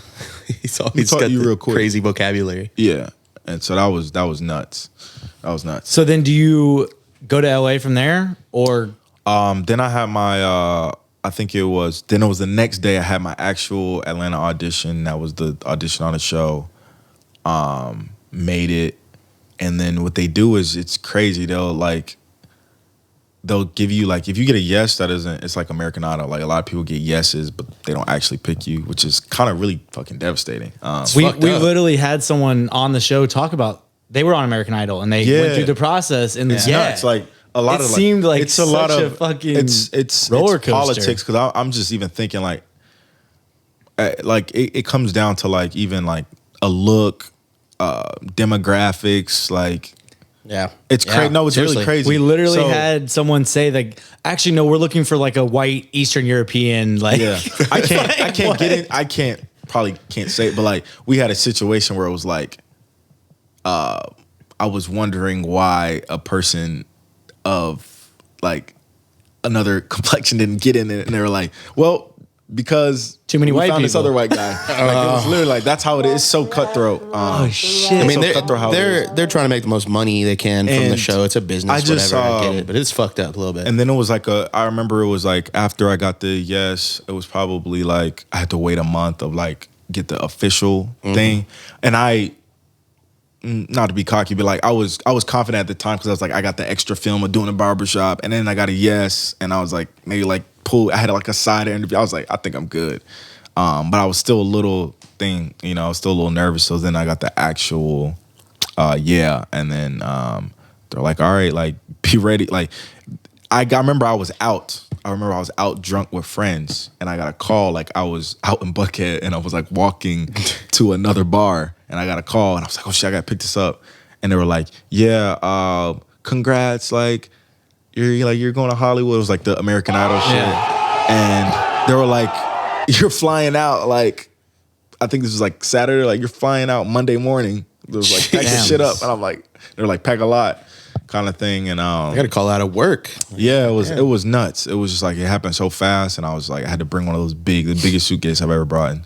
He's got you real quick. Crazy vocabulary. Yeah. And so that was nuts. That was nuts. So then do go to LA from there, or then I had my I think it was the next day I had my actual Atlanta audition. That was the audition on the show. Made it, and then what they do is it's crazy. They'll give you like, if you get a yes, it's like American Idol. Like a lot of people get yeses, but they don't actually pick you, which is kind of really fucking devastating. We literally had someone on the show talk about, they were on American Idol and they went through the process, and it's nuts. Like a lot it of seemed like it's a lot such of a fucking it's roller coaster. Politics, because I'm just even thinking like it comes down to like even like a look, demographics, like. Yeah, it's crazy. No, it's seriously. really crazy. We literally had someone say like, actually, no, we're looking for like a white Eastern European. Like, yeah, I can't get it. I can't say it, but like we had a situation where it was like, I was wondering why a person of like another complexion didn't get in it, and they were like, well, because too many white found people. This other white guy. Like, it was literally like, that's how it is. It's so cutthroat. Oh shit! I mean, So they're trying to make the most money they can from the show. It's a business, whatever. I get it, but it's fucked up a little bit. And then it was like I remember it was like after I got the yes, it was probably like I had to wait a month of like get the official thing, and not to be cocky, but like I was confident at the time because I was like, I got the extra film of doing a barbershop, and then I got a yes, and I was like, maybe like I had like a side interview. I was like, I think I'm good, but I was still a little I was still a little nervous. So then I got the actual and then they're like, all right, like be ready. Like I remember I was out drunk with friends, and I got a call. Like I was out in Buckhead, and I was like walking to another bar, and I got a call, and I was like, oh shit, I gotta pick this up. And they were like, yeah, congrats, like you're going to Hollywood. It was like the American Idol shit, and they were like, you're flying out. Like I think this was like Saturday. Like you're flying out Monday morning. It was like pack your shit up, and I'm like, they're like pack a lot. Kind of thing, and I got to call out of work. Yeah, it was nuts. It was just like it happened so fast, and I was like, I had to bring one of those the biggest suitcase I've ever brought in,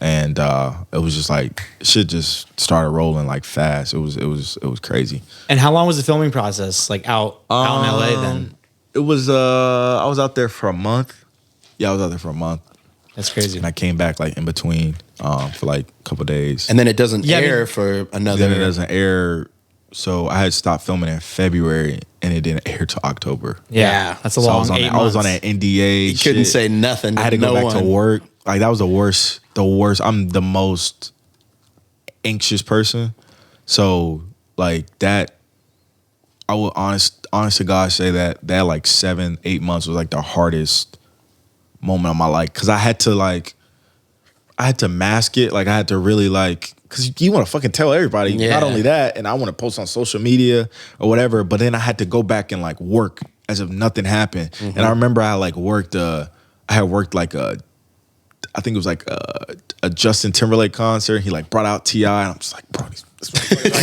and it was just like shit just started rolling like fast. It was crazy. And how long was the filming process? Like out in LA then? It was I was out there for a month. Yeah, I was out there for a month. That's crazy. And I came back like in between for like a couple days, and then it doesn't air for another. Then it doesn't air. So I had stopped filming in February, and it didn't air till October. Yeah, that's a long 8 months. I was on that NDA. You couldn't say nothing. I had to go back to work. Like that was the worst. I'm the most anxious person. So like that, I will honest to God say that like 7-8 months was like the hardest moment of my life, because I had to mask it. Like I had to really like. Because you want to fucking tell everybody, not only that, and I want to post on social media or whatever, but then I had to go back and like work as if nothing happened. And I remember I like worked, I had worked like I think it was like a Justin Timberlake concert. He like brought out T.I. and I'm just like, bro, like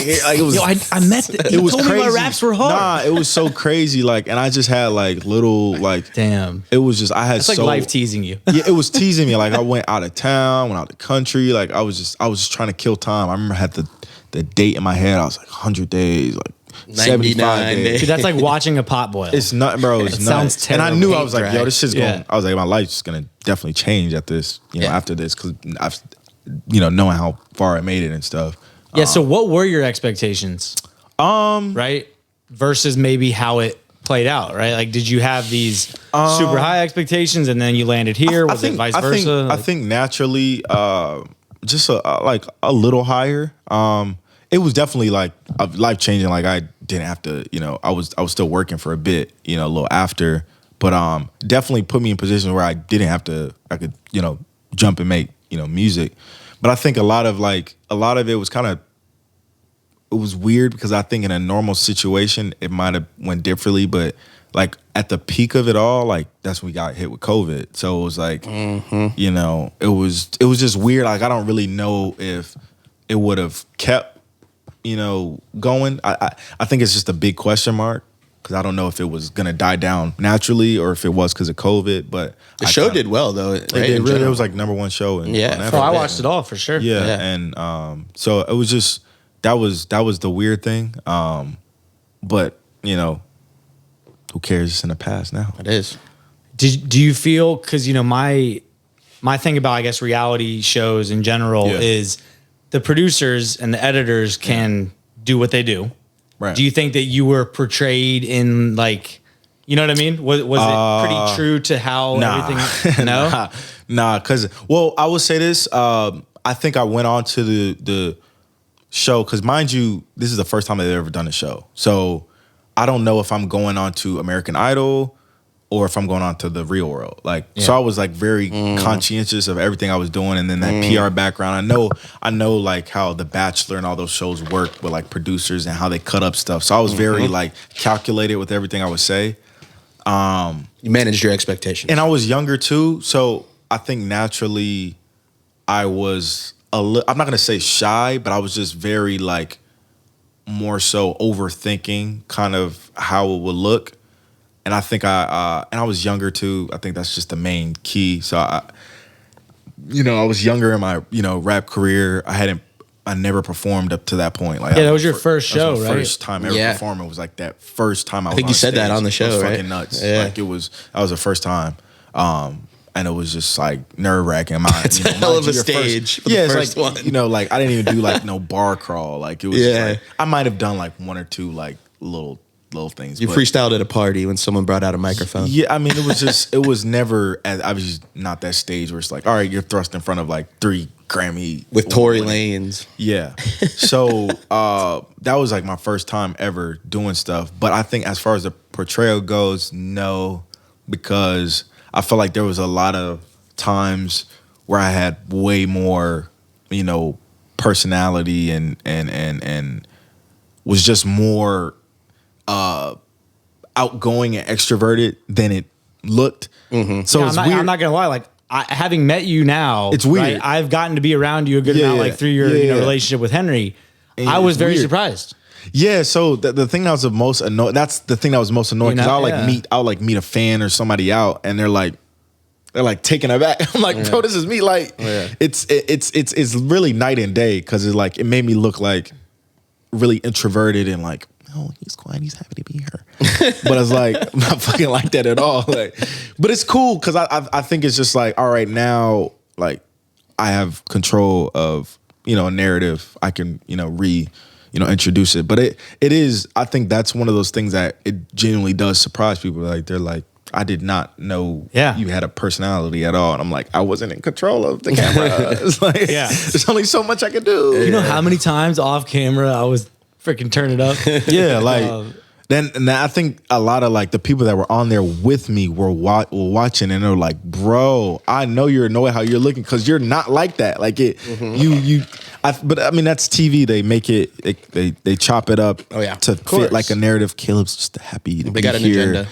it was. Yo, I met. It was told crazy. Me my raps were hard. Nah, it was so crazy. Like, and I just had like little like. Damn. It was just I had. It's like life teasing you. Yeah, it was teasing me. Like I went out of town, went out the country. Like I was just trying to kill time. I remember I had the date in my head. I was like 100 days, like 75 days. Dude, that's like watching a pot boil. It's not, bro. It's sounds terrible. And I knew I was like, yo, this shit's going. I was like, my life's just gonna definitely change at this, after this, because I've, knowing how far I made it and stuff. Yeah. So what were your expectations? Right. Versus maybe how it played out. Right. Like, did you have these super high expectations and then you landed here? Was it vice versa? I think naturally, just like a little higher. It was definitely like life changing. Like I didn't have to, I was still working for a bit, a little after, but definitely put me in positions where I didn't have to. I could, jump and make, music. But I think a lot of it was it was weird, because I think in a normal situation it might have went differently, but like at the peak of it all, like that's when we got hit with COVID. So it was like, it was just weird. Like I don't really know if it would have kept, going. I think it's just a big question mark, because I don't know if it was gonna die down naturally or if it was because of COVID. But the show did well though. Right? It was like #1 show. So I watched it all for sure. Yeah. And so it was just that was the weird thing. But who cares? It's in the past now. It is. Do you feel, because, you know, my thing about, I guess, reality shows in general is the producers and the editors can do what they do. Right. Do you think that you were portrayed in, like, you know what I mean? Was it pretty true to how everything? No? Nah, because, well, I would say this. I think I went on to the show, because mind you, this is the first time I've ever done a show. So I don't know if I'm going on to American Idol or if I'm going on to the real world. Like, so I was like very conscientious of everything I was doing. And then that PR background, I know like how The Bachelor and all those shows work with like producers and how they cut up stuff. So I was very like calculated with everything I would say. You managed your expectations. And I was younger too. So I think naturally I was I'm not going to say shy, but I was just very like more so overthinking kind of how it would look. And I think I was younger too. I think that's just the main key. So I was younger in my, rap career. I never performed up to that point. Like, that was your first show, right? First time ever performing. It was like that first time I was think you said stage. that on the show, it was right? Fucking nuts. Yeah. Like that was the first time. And it was just like nerve wracking. It's a hell of a stage for the first one. Like I didn't even do like no bar crawl. Like it was just like, I might have done like one or two like little things. You freestyled at a party when someone brought out a microphone. Yeah, I mean, it was never, I was just not that stage where it's like, all right, you're thrust in front of like 3 Grammy. With Tory Lanez. Yeah. So that was like my first time ever doing stuff. But I think as far as the portrayal goes, no, because I feel like there was a lot of times where I had way more, personality and was just more outgoing and extroverted than it looked. So it's weird. I'm not gonna lie. Like having met you now, it's weird. Right? I've gotten to be around you a good amount, like through your relationship with Henry. And I was very surprised. Yeah. So the thing that was the most annoying. That's the thing that was most annoying because I'll meet a fan or somebody out and they're like taken aback. I'm like, bro, this is me. Like it's really night and day because it's like it made me look like really introverted and like, oh, he's quiet, he's happy to be here. But it's like, I'm not fucking like that at all. Like, but it's cool because I think it's just like, all right, now like I have control of, a narrative. I can, introduce it. But it is, I think that's one of those things that it genuinely does surprise people. Like they're like, I did not know you had a personality at all. And I'm like, I wasn't in control of the camera. It's like, there's only so much I could do. You know how many times off camera I was freaking turn it up? Yeah, like then I think a lot of like the people that were on there with me were watching and they're like, bro, I know you're annoyed how you're looking because you're not like that. Like it, but I mean that's TV. They make it, they chop it up to fit like a narrative. Caleb's just happy to be got an here. agenda.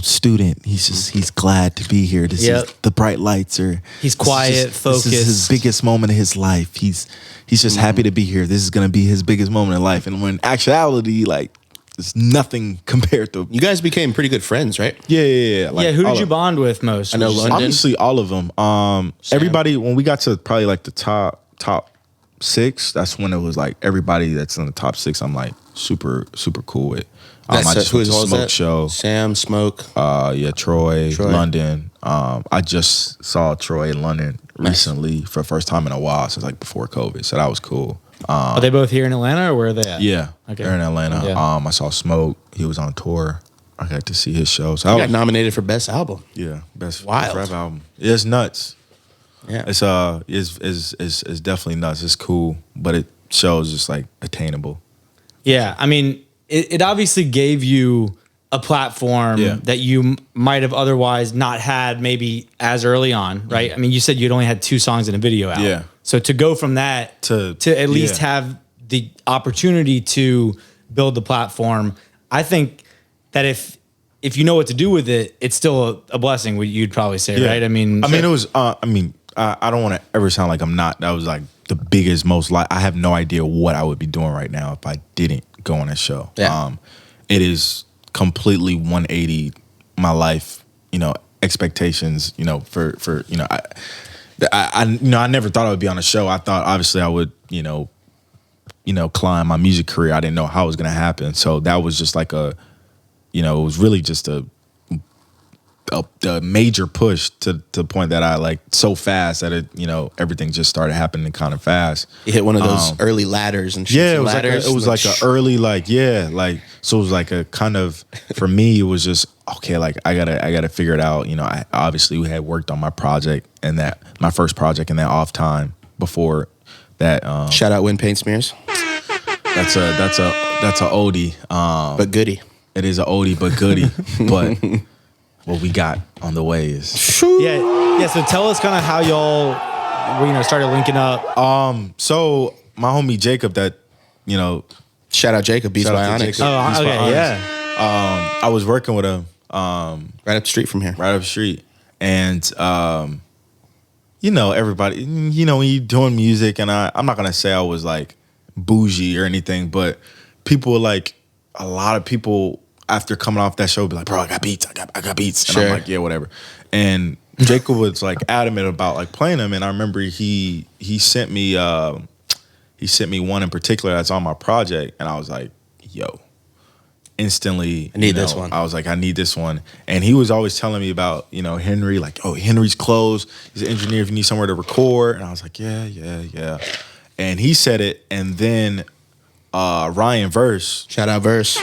Student. He's glad to be here. This is the bright lights are. He's quiet, focused. This is his biggest moment of his life. He's just happy to be here. This is gonna be his biggest moment in life. And when in actuality, like it's nothing compared to. You guys became pretty good friends, right? Yeah. Like, who did you bond with most? I know London. Honestly, all of them. Everybody. When we got to probably like the top 6, that's when it was like everybody that's in the top 6. I'm like super cool with. I just went to Smoke Show. Sam, Smoke. Troy, London. I just saw Troy in London recently for the first time in a while since like before COVID. So that was cool. Are they both here in Atlanta or where are they at? Yeah, okay. They're in Atlanta. Yeah. I saw Smoke. He was on tour. I got to see his show. So I got nominated for Best Album. Yeah, best rap album. It's nuts. Yeah, it's definitely nuts. It's cool, but it shows just like attainable. Yeah, I mean. It obviously gave you a platform that you might have otherwise not had maybe as early on, right? I mean, you said you'd only had 2 songs in a video out. Yeah. So to go from that to at least have the opportunity to build the platform, I think that if you know what to do with it, it's still a blessing, you'd probably say, right? I mean, it was, I don't want to ever sound like I'm not, that was like the biggest, most I have no idea what I would be doing right now if I didn't go on a show. Yeah. It is completely 180 my life, expectations, for I never thought I would be on a show. I thought obviously I would, climb my music career. I didn't know how it was going to happen. So that was just like you know, it was really just a major push to the point that I like so fast that it, you know, everything just started happening kind of fast. You hit one of those early ladders and shit. Yeah, it was like an early, like, so it was like a kind of, for me, it was just, okay, like I gotta figure it out. You know, we had worked on my project and my first project in that off time before that. Shout out Wind Paint Smears. That's a oldie. But goodie. It is an oldie, but goodie. But what we got on the way is yeah. So tell us kind of how y'all, started linking up. So my homie Jacob, that, you know, shout out Jacob, Beats by Onyx. Oh, okay, yeah. I was working with him, right up the street from here. Right up the street, and you know, everybody, you know, when you're doing music, and I'm not gonna say I was like bougie or anything, but people were like, a lot of people after coming off that show be like, bro, I got beats, I got beats. And I'm like, yeah, whatever. And Jacob was like adamant about like playing them. And I remember he sent me one in particular that's on my project. And I was like, yo, instantly, I need this one. I was like, I need this one. And he was always telling me about, you know, Henry, like, oh, Henry's closed. He's an engineer if you need somewhere to record. And I was like, yeah. And he said it. And then Ryan Verse. Shout out Verse.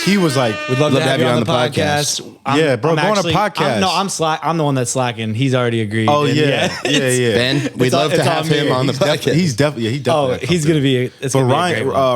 He was like, we'd love to have you on the podcast. Yeah, bro, go on a podcast. I'm the one that's slacking. He's already agreed. Oh, yeah. Ben, we'd love to have him on the podcast. He's definitely. He's going to be. But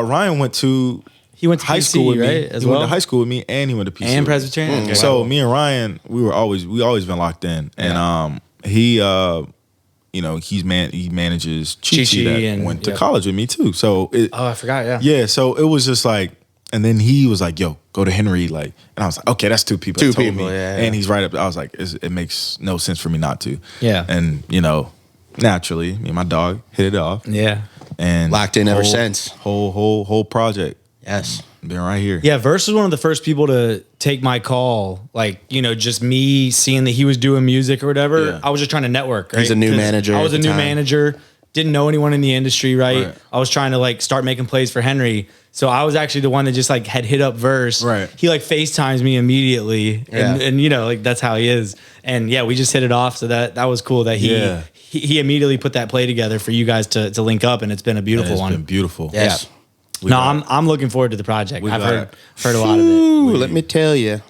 Ryan went to high school with me. Right? He went to high school with me, and he went to PC. And Presbyterian. Okay. So me and Ryan, we always been locked in, and he, you know, he manages Chi that went to college with me too. So I forgot. Yeah. Yeah. So it was just like. And then he was like, yo, go to Henry. Like, and I was like, okay, that's two people. Yeah. And he's right up. I was like, it makes no sense for me not to. Yeah. And, you know, naturally, me and my dog hit it off. Yeah. And locked in ever since. Whole project. Yes. Been right here. Yeah. Verse was one of the first people to take my call. Like, you know, just me seeing that he was doing music or whatever. Yeah. I was just trying to network. Right? He's a new manager. I was a new manager. Didn't know anyone in the industry, right? I was trying to like start making plays for Henry. So I was actually the one that just like had hit up Verse. Right. He like FaceTimes me immediately. And you know, like that's how he is. And yeah, we just hit it off. So that was cool that he immediately put that play together for you guys to link up, and it's been a beautiful one. It's been beautiful. Yes. Yeah. I'm looking forward to the project. I've heard a lot of it. Let me tell you.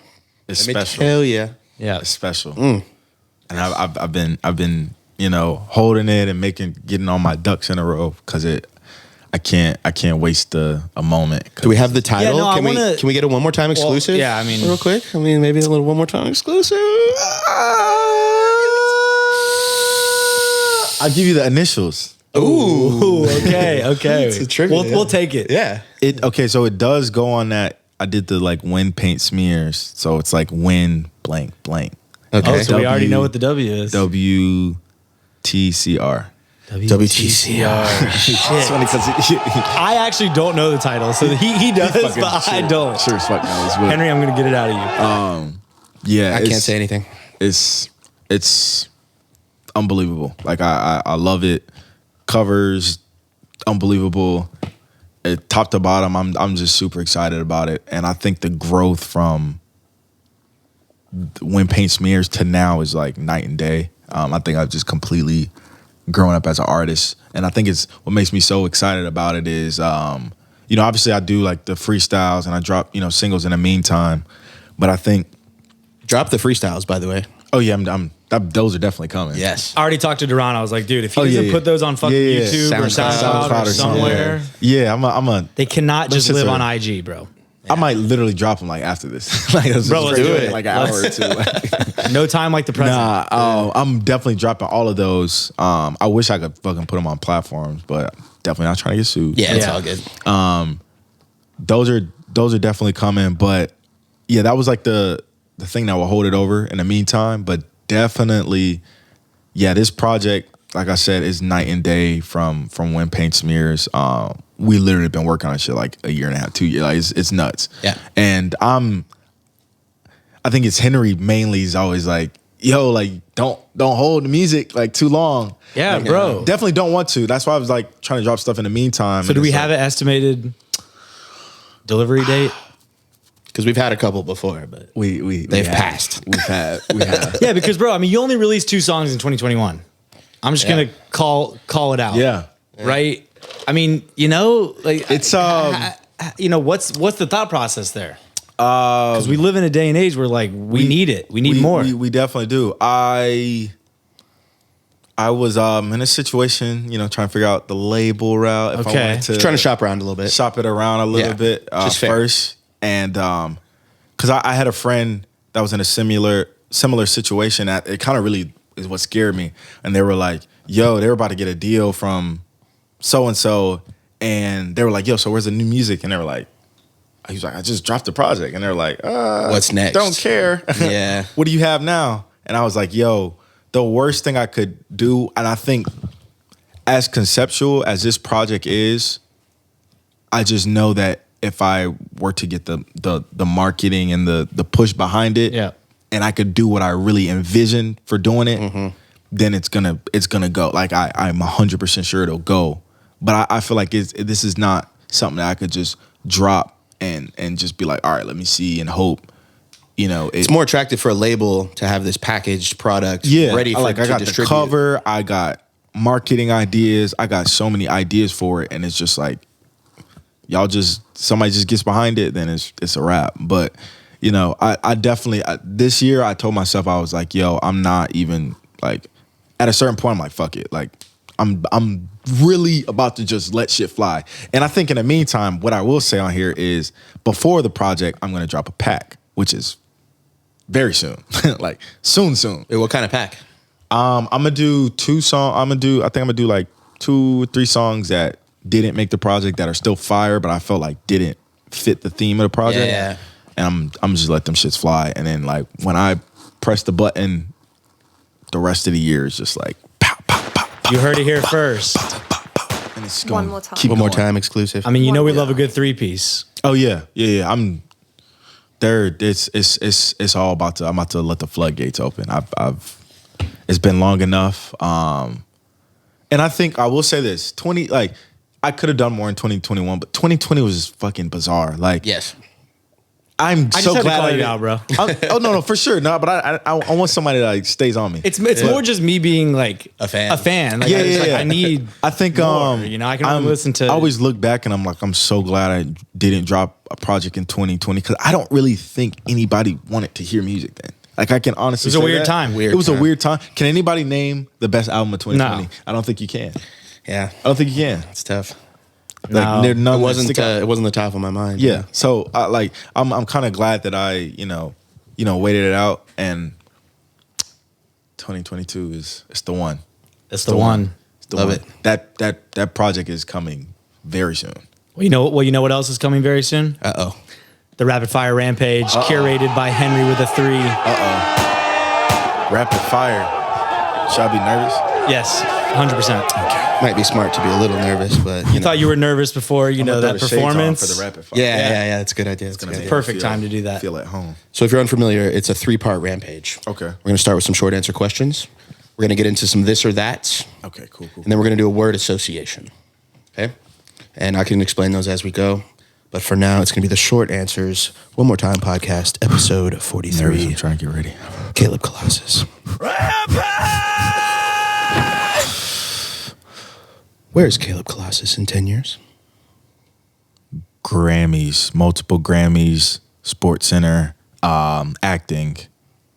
It's special. Yeah. It's special. And I've been, you know, holding it and getting all my ducks in a row because I can't waste a moment. Do we have the title? Yeah, no, can we get a one more time exclusive? Well, yeah, I mean, real quick. I mean, maybe a little one more time exclusive. I'll give you the initials. Ooh, okay. It's a trivia, we'll take it. Yeah. So it does go on that. I did the like Wind Paint Smears, so it's like Wind blank blank. Okay. So we already know what the W is. WTCR. WTCR. Shit. I actually don't know the title, so he does, but I don't. Sure as fuck knows. Henry, I'm gonna get it out of you. Yeah, I can't say anything. It's unbelievable. Like I love it. Covers, unbelievable. Top to bottom, I'm just super excited about it, and I think the growth from when Paint Smears to now is like night and day. I think I've just completely grown up as an artist, and I think it's what makes me so excited about it is, you know, obviously I do like the freestyles and I drop, you know, singles in the meantime, but I think drop the freestyles, by the way. Oh yeah, those are definitely coming. Yes, I already talked to Duran. I was like, dude, if he doesn't put those on fucking YouTube or SoundCloud or somewhere, they cannot just live on IG, bro. I might literally drop them like after this. Like, bro, let's do it. Like an hour or two. No time like the present. I'm definitely dropping all of those. I wish I could fucking put them on platforms, but definitely not trying to get sued. Yeah, it's all good. Those are definitely coming, but yeah, that was like the thing that will hold it over in the meantime. But definitely, yeah, this project, like I said, is night and day from when Paint Smears. We literally been working on shit like a year and a half, 2 years. Like it's nuts. Yeah. And I think it's Henry mainly is always like, yo, like don't hold the music like too long. Yeah, like, bro. Definitely don't want to. That's why I was like trying to drop stuff in the meantime. So do we have an estimated delivery date? Because we've had a couple before, but they've passed. We have. Yeah, because bro, I mean, you only released 2 songs in 2021. I'm just gonna call it out. Yeah. Right. I mean, like It's what's the thought process there? Because we live in a day and age where like we need it. We need more. We definitely do. I was in a situation, trying to figure out the label route. If I wanted to trying to shop around a little bit. Shop it around a little bit first. And because I had a friend that was in a similar situation that it kind of really is what scared me. And they were like, yo, they were about to get a deal from so-and-so. And they were like, yo, so where's the new music? And they were like, he was like, I just dropped the project. And they're like, what's next? Don't care. Yeah. What do you have now? And I was like, yo, the worst thing I could do, and I think as conceptual as this project is, I just know that if I were to get the marketing and the push behind it, and I could do what I really envisioned for doing it, then it's gonna go. Like I'm 100% sure it'll go. But I feel like this is not something that I could just drop and just be like, all right, let me see and hope. It's more attractive for a label to have this packaged product ready for I got distribute. the cover, I got marketing ideas, I got so many ideas for it, and it's just like somebody just gets behind it, then it's a wrap. But I definitely this year I told myself, I was like, yo, I'm not even like at a certain point I'm like, fuck it, like I'm really about to just let shit fly. And I think in the meantime, what I will say on here is before the project, I'm gonna drop a pack, which is very soon. Like soon. Wait, what kind of pack? I'm gonna do 2 songs. I think I'm gonna do like 2 or 3 songs that didn't make the project that are still fire, but I felt like didn't fit the theme of the project. Yeah. And I'm just let them shits fly. And then like when I press the button, the rest of the year is just like pow, pow, pow, pow, You heard it here first. and it's One going more time. keep One more going. time, exclusive. I mean, we love a good 3-piece. Oh yeah. I'm there. It's all about to. I'm about to let the floodgates open. It's been long enough. And I think I will say this: I could have done more in 2021, but 2020 was just fucking bizarre. Like, yes. I'm I so just had glad to call I you didn't- out, bro. Oh no, for sure. No, but I want somebody that like stays on me. It's more just me being like A fan. Like, I need. I think more, I can only listen to. I always look back and I'm like, I'm so glad I didn't drop a project in 2020 because I don't really think anybody wanted to hear music then. Like I can honestly, It was a say weird that. time. It was a weird time. Can anybody name the best album of 2020? No. I don't think you can. Yeah. I don't think you can. It's tough. No. Like, none It that wasn't stick out. it wasn't the top of my mind. Yeah. So I'm kind of glad that I waited it out, and 2022 it's the one. It's the one. It's the Love one. it. That project is coming very soon. Well, you know what else is coming very soon? Uh-oh. The Rapid Fire Rampage, curated by Henry with a 3. Rapid fire. Should I be nervous? Yes, 100%. Might be smart to be a little nervous, but You thought you were nervous before, I'm gonna throw that the shades on performance. for the rapid fire. yeah, that's a good idea. That's a good idea. Perfect time to do that. Feel at home. So if you're unfamiliar, it's a 3-part Rampage. Okay. We're going to start with some short answer questions. We're going to get into some this or that, Okay, cool. and then we're going to do a word association. Okay? And I can explain those as we go. But for now, it's going to be the short answers. One more time, podcast, episode Nervous, 43. I'm trying to get ready. Caleb Colossus. Where's Caleb Colossus in 10 years? Grammys, multiple Grammys, Sports Center, acting,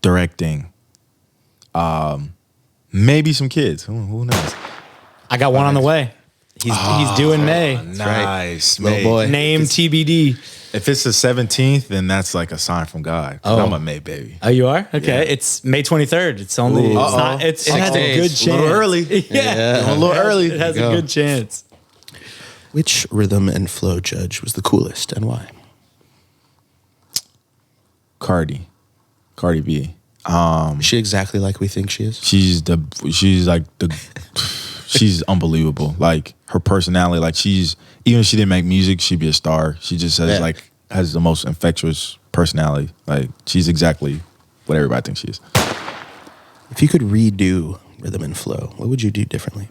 directing, maybe some kids. Who knows? I got one on the way. He's due in May. Nice, Little May. boy. Name TBD. If it's the 17th, then that's like a sign from God. 'Cause I'm a May baby. Oh, you are? Okay. It's May 23rd. It's only. It's not. It 6 has a days. good A chance. little early. Yeah. A little early. It has a go. good chance. Which rhythm and flow judge was the coolest and why? Cardi B. Is she exactly like we think she is? She's unbelievable. Like her personality, like even if she didn't make music, she'd be a star. She just says has the most infectious personality. Like she's exactly what everybody thinks she is. If you could redo rhythm and flow, what would you do differently?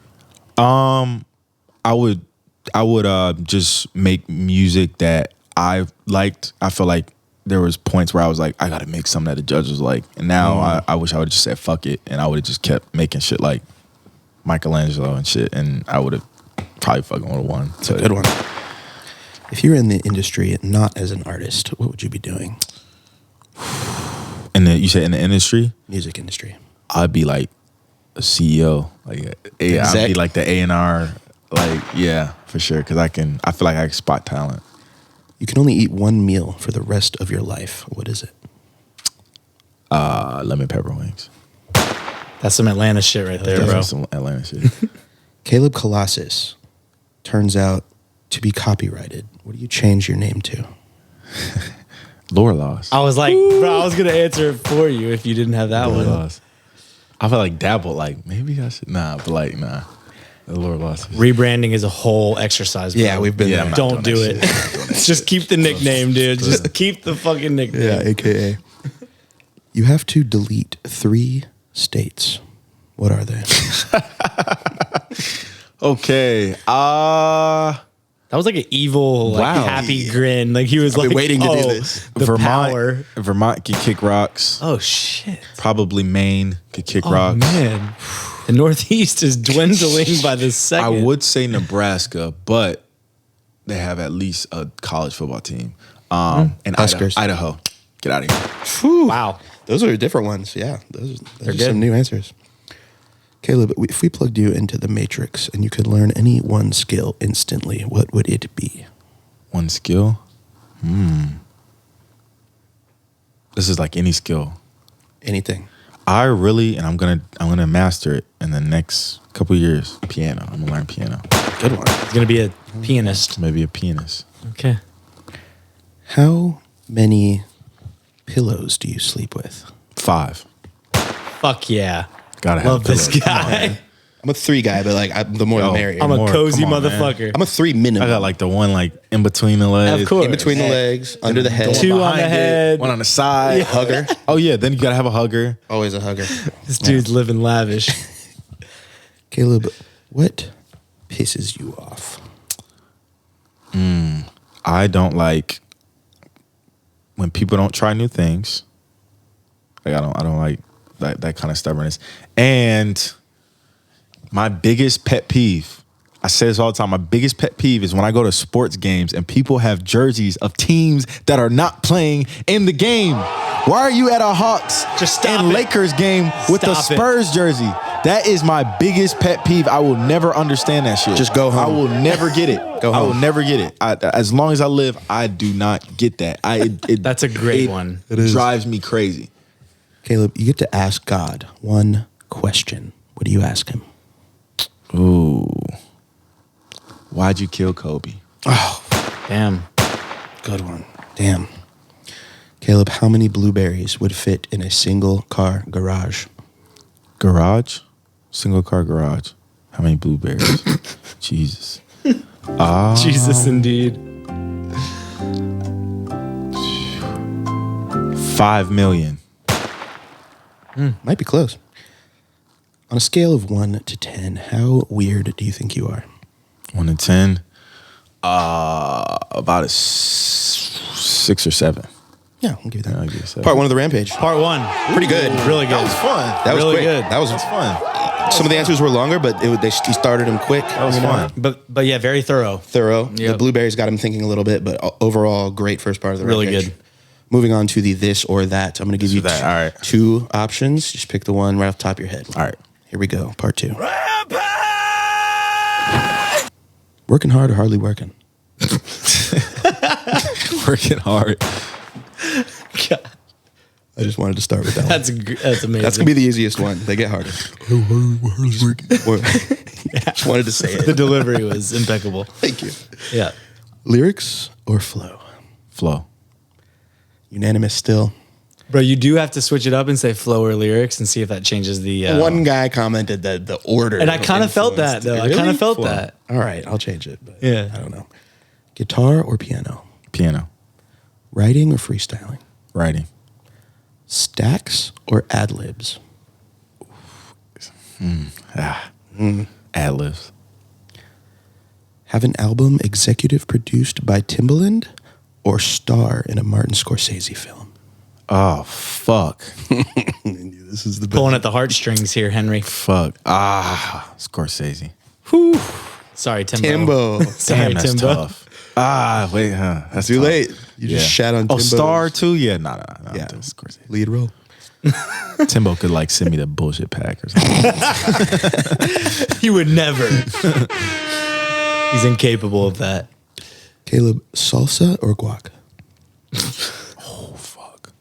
I would just make music that I liked. I feel like there was points where I was like, I gotta make something that the judge was like. And now I wish I would have just said fuck it, and I would have just kept making shit like Michelangelo and shit, and I would have probably fucking would have won. It's a good one. If you're in the industry not as an artist, what would you be doing? You said in the industry? Music industry. I'd be like a CEO. Like I'd be like the A&R. Like, yeah, for sure. Because I feel like I can spot talent. You can only eat one meal for the rest of your life. What is it? Lemon pepper wings. That's some Atlanta shit right there, bro. Some Atlanta shit. Caleb Colossus turns out to be copyrighted. What do you change your name to? Lore Loss. I was like, bro, I was gonna answer it for you if you didn't have that Lore one. Loss. I feel like dabbled. Like maybe I should. Nah. The Lore Loss. Rebranding is a whole exercise, bro. Yeah, we've been there. Don't do it. Just keep the nickname, dude. Just keep the fucking nickname. Yeah, AKA. You have to delete 3 states. What are they? Okay. That was like an evil, like, Wow. happy grin. Like he was I've been like, waiting to do this. The power. Vermont could kick rocks. Oh shit. Probably Maine could kick Oh rocks. man. The Northeast is dwindling by the I second. would say Nebraska, but they have at least a college football team. And Huskers. Idaho. Get out of here. Wow. Those are different ones. Yeah, those are good. some new answers. Caleb, if we plugged you into the Matrix and you could learn any one skill instantly, what would it be? One skill? This is like any skill. Anything. I really, and I'm gonna master it in the next couple years. Piano. I'm gonna learn piano. Good one. He's gonna be a pianist. Maybe a pianist. Okay. How many pillows do you sleep with? 5. Fuck yeah. Gotta have Love this pillows. guy. I'm a 3 guy, but like the more the Yo, merrier. I'm a More. cozy Come on, man. motherfucker. I'm a 3 minimum. I got like the one like in between the legs. Of course. in between the legs, under the head. 2 on Behind the it, head. one on the side. Hugger. Oh yeah, then you gotta have a hugger. Always a hugger. This dude's living lavish. Caleb, what pisses you off? I don't like when people don't try new things. Like I don't like that kind of stubbornness. And my biggest pet peeve, I say this all the time, my biggest pet peeve is when I go to sports games and people have jerseys of teams that are not playing in the game. Why are you at a Hawks Just stop and it. Lakers game with the Stop it. Spurs jersey? That is my biggest pet peeve. I will never understand that shit. Just go home. I will never get it. Go I will home. never get it. As long as I live, I do not get that. That's a great one. It drives me crazy. Caleb, you get to ask God one question. What do you ask him? Ooh. Why'd you kill Kobe? Damn. Good one. Damn. Caleb, how many blueberries would fit in a single car garage? Garage? Single car garage. How many blueberries? Jesus. Jesus, indeed. 5 million. Might be close. On a scale of 1 to 10, how weird do you think you are? 1 to 10. About a 6 or 7. Yeah, I'll give you that. I'll give you a 7. Part 1 of the Rampage. Part 1. Pretty good. Really good. That was fun. That was really quick. good. That was fun. Some of the answers were longer, but he started them quick. That was fun. But yeah, very thorough. Thorough. The Yep. blueberries got him thinking a little bit, but overall, great first part of the Really Rampage. good. Moving on to the this or that. I'm going to give you This or that. All right. 2 options. Just pick the one right off the top of your head. All right. Here we go. Part 2. Working hard or hardly working? Working hard. God, I just wanted to start with that one. that's amazing. That's going to be the easiest one. They get harder. Just wanted to say The it. delivery was impeccable. Thank you. Yeah. Lyrics or flow? Flow. Unanimous still. Bro, you do have to switch it up and say flow or lyrics and see if that changes the... One guy commented that the order. and I kind of felt that, though. I kind of felt that. All right, I'll change it. But Yeah. I don't know. Guitar or piano? Piano. Writing or freestyling? Writing. Stacks or ad-libs? Ad-libs. Have an album executive produced by Timbaland or star in a Martin Scorsese film? Oh, fuck. This is the Pulling at the heartstrings here, Henry. Fuck. Scorsese. Whew. Sorry, Timbo. Timbo. Sorry, Damn, that's Timbo. tough. Wait, That's Too tough. late. You just shat on Timbo. Oh, Star too? Yeah, nah. Yeah. Scorsese. Lead role. Timbo could like send me the bullshit pack or something. He would never. He's incapable of that. Caleb, salsa or guac? Oh, fuck.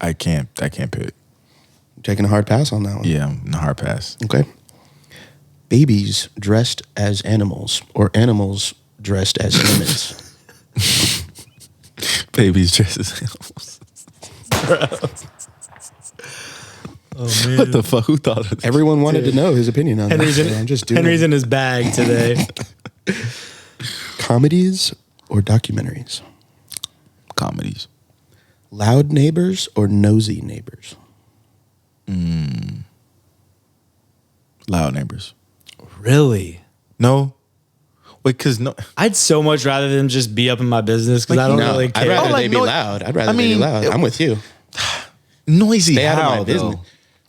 I can't pick. Taking a hard pass on that one. Yeah, I'm in a hard pass. Okay. Babies dressed as animals or animals dressed as humans? Babies dressed as animals. Oh, man. What the fuck? Who thought of that? Everyone wanted to know his opinion on Henry's, that. So I'm just doing Henry's in his bag today. Comedies or documentaries? Comedies. Loud neighbors or nosy neighbors? Loud neighbors. Really? No. Wait, because no. I'd so much rather them just be up in my business because I don't No, really care. I'd rather Oh, like they be no- loud. I'd rather I they be mean, loud. I'm with you. Noisy Stay out of how, my though? business.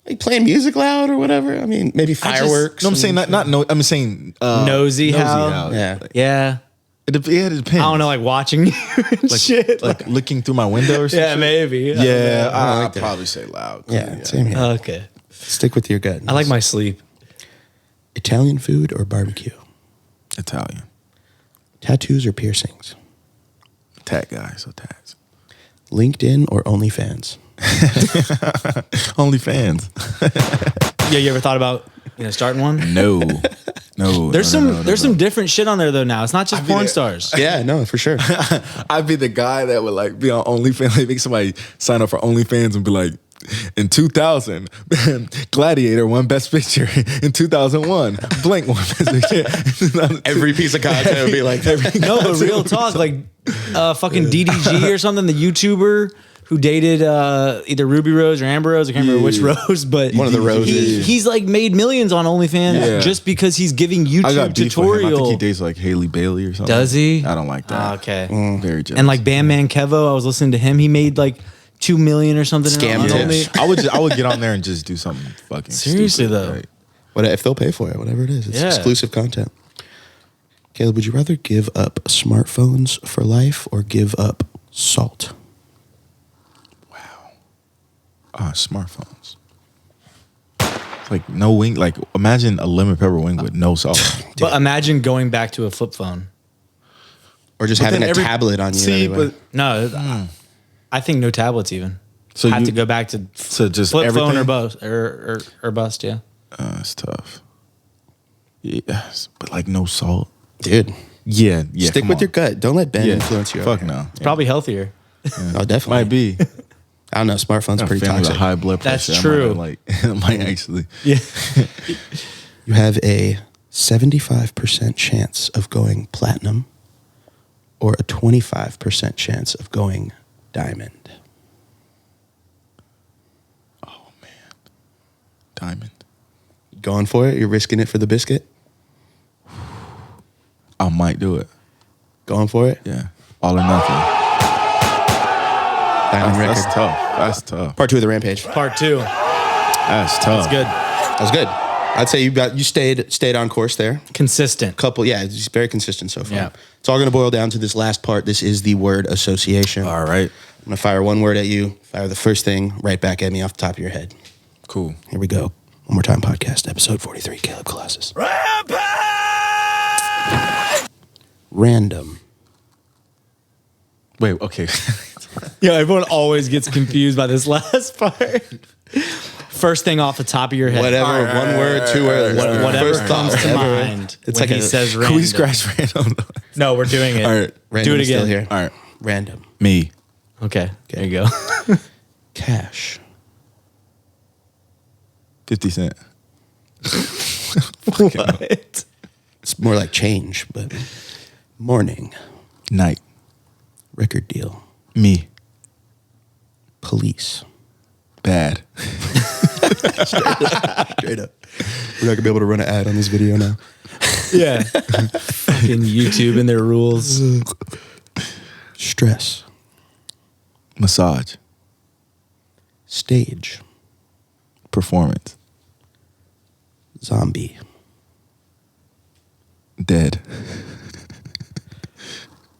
Like playing music loud or whatever. I mean, maybe fireworks. No, I'm saying not no. I'm saying Nosy how? Yeah. Yeah. It depends. I don't know, like watching you and shit. Like looking through my window or something. yeah, maybe. Yeah, I like I'd that. probably say loud. Yeah, same here. Okay. Stick with your gut. I like my sleep. Italian food or barbecue? Italian. Tattoos or piercings? Tat guy, so tats. LinkedIn or OnlyFans? OnlyFans. Yeah, you ever thought about starting one? No. There's some different shit on there though now. It's not just porn stars. Yeah, no, for sure. I'd be the guy that would like be on OnlyFans. Like, make somebody sign up for OnlyFans and be like, in 2000, Gladiator won Best Picture. In 2001, Blank won Best Picture. Every piece of content would be like, No, but real talk, like fucking DDG or something, the YouTuber who dated either Ruby Rose or Amber Rose. I can't remember which Rose, but One of the Roses. He's like made millions on OnlyFans Yeah. just because he's giving I got YouTube beef with him. I think tutorial. he dates like Haley Bailey or something. Does he? I don't like that. Okay. Very jealous. And like Bandman Kevo, I was listening to him. He made like $2 million or something. Scam on tips. Only. I would get on there and just do something fucking Seriously, stupid, though. right? what if they'll pay for it, whatever it is. It's Yeah. exclusive content. Caleb, would you rather give up smartphones for life or give up salt? Smartphones. It's like no wing. Like imagine a lemon pepper wing with no salt. But imagine going back to a flip phone. Or just But having then a tablet on you? See, anyway? but No, I think no tablets even. So Had you- to go back to so just flip everything phone or bust or bust. Yeah. It's tough. Yes, but like no salt. Dude, Yeah. stick come with on. your gut. Don't let Ben Yeah. influence you. Fuck over here. no. It's probably healthier. Oh, definitely. Might be. I don't know. Smartphones A pretty family with toxic. high blood That's pressure. true. I might actually. Yeah. You have a 75% chance of going platinum or a 25% chance of going diamond. Oh man, diamond. Going for it? You're risking it for the biscuit? I might do it. Going for it? Yeah, all or nothing. Diamond record. That's tough. That's tough. Part 2 of the Rampage. Part 2. That's tough. That's good. That was good. I'd say you stayed on course there. Consistent. It's very consistent so far. Yeah. It's all going to boil down to this last part. This is the word association. All right. I'm going to fire one word at you. Fire the first thing right back at me off the top of your head. Cool. Here we go. One more time podcast, episode 43, Caleb Colossus. Rampage! Random. Wait. Okay. Yeah, everyone always gets confused by this last part. First thing off the top of your head. Whatever, one word, 2 words. Whatever First comes thought, to whatever. mind. It's when like he says Can random. we scratch random? No, we're doing it. All right. Random Do it is still again. here. All right. Random. Me. Okay, there you go. Cash. 50 Cent. What? It's more like change, but morning. Night. Record deal. Me. Police. Bad. Straight up. We're not going to be able to run an ad on this video now. Yeah. Fucking YouTube and their rules. Stress. Massage. Stage. Performance. Zombie. Dead.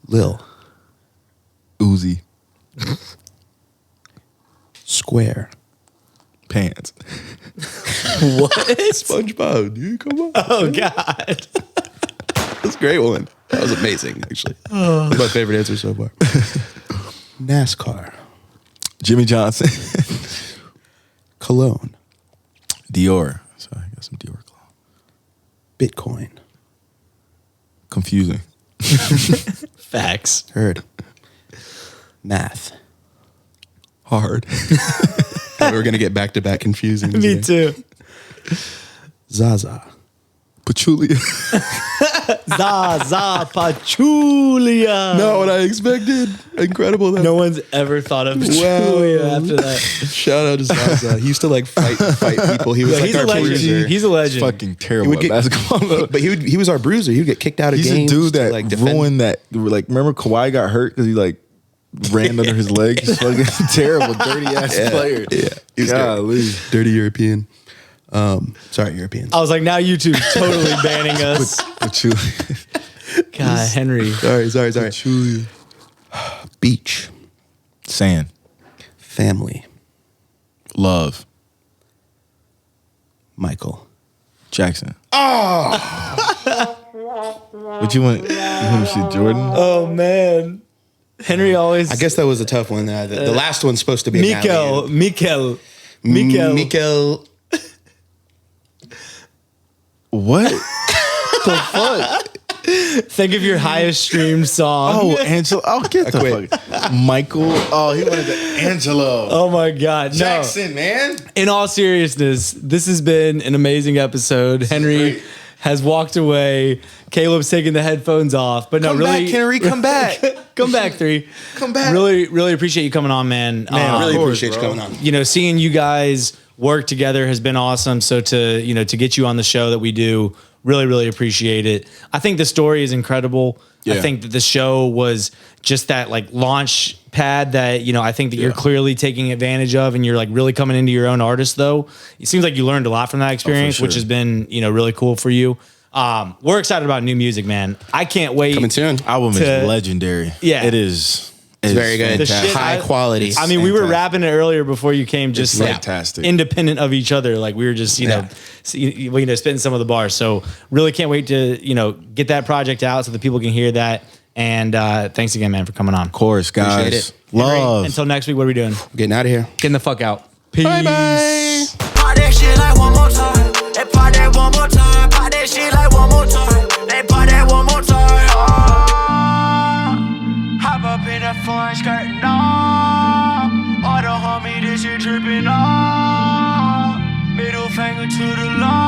Lil. Uzi. Square. Pants. What? SpongeBob, dude, come on. Oh God. That's a great one. That was amazing, actually. That's my favorite answer so far. NASCAR. Jimmy Johnson. Cologne. Dior. So I got some Dior cologne. Bitcoin. Confusing. Facts. Heard. Math. Hard. We're going to get back-to-back confusing. Me too. Zaza. Patchouli. Zaza Pachulia. Not what I expected. Incredible. No one's ever thought of Pachulia after that. Shout out to Zaza. He used to like fight people. He was Yeah, like he's our a legend. bruiser. He's a legend. Fucking terrible at get- basketball. But he was our bruiser. He would get kicked out of He's games. a dude to, that like, defend. ruined that. Like, remember Kawhi got hurt because he like ran under his leg. He's fucking terrible, dirty ass player. Yeah. He was Golly. dirty European. Sorry, Europeans. I was like, now YouTube's totally banning us. Patchouli. God, Henry. Sorry. Patchouli. Beach. Sand. Family. Love. Michael. Jackson. Oh. What you want? You want to see Jordan? Oh man, Henry always. I guess that was a tough one. The last one's supposed to be Mikel. What the fuck? Think of your highest streamed song. Oh, Angelo. Oh, get the fuck. Michael. Oh, he wanted the Angelo. Oh my God. No. Jackson, man. In all seriousness, this has been an amazing episode. Henry great. has walked away. Caleb's taking the headphones off. But no, Come really. back, Henry. Come back. Come back, 3. Come back. Really, really appreciate you coming on, man. I really course, appreciate you bro. coming on. You know, seeing you guys work together has been awesome. So to get you on the show that we do, really, really appreciate it. I think the story is incredible. I Yeah. think that the show was just that like launch pad that, I think that you're clearly taking advantage of, and you're like really coming into your own artist though. It seems like you learned a lot from that experience, sure. which has been, really cool for you. We're excited about new music, man. I can't wait. Coming soon. Album To- is legendary. Yeah. It is. It's very good. The shit High I- quality. I mean, we were fantastic. rapping it earlier before you came, just It's like fantastic. independent of each other. Like we were just, spitting some of the bars. So really can't wait to, get that project out so that people can hear that. And thanks again, man, for coming on. Of course, guys. Appreciate it. Love. Until next week, what are we doing? Getting out of here. Getting the fuck out. Peace. Bye-bye. Pop that shit like one more time. They pop that one more time. Pop that shit like one more time. They pop that one more time. Oh. Hop up in that foreign skirt, no. All the homie, this shit tripping, no. Middle finger to the law.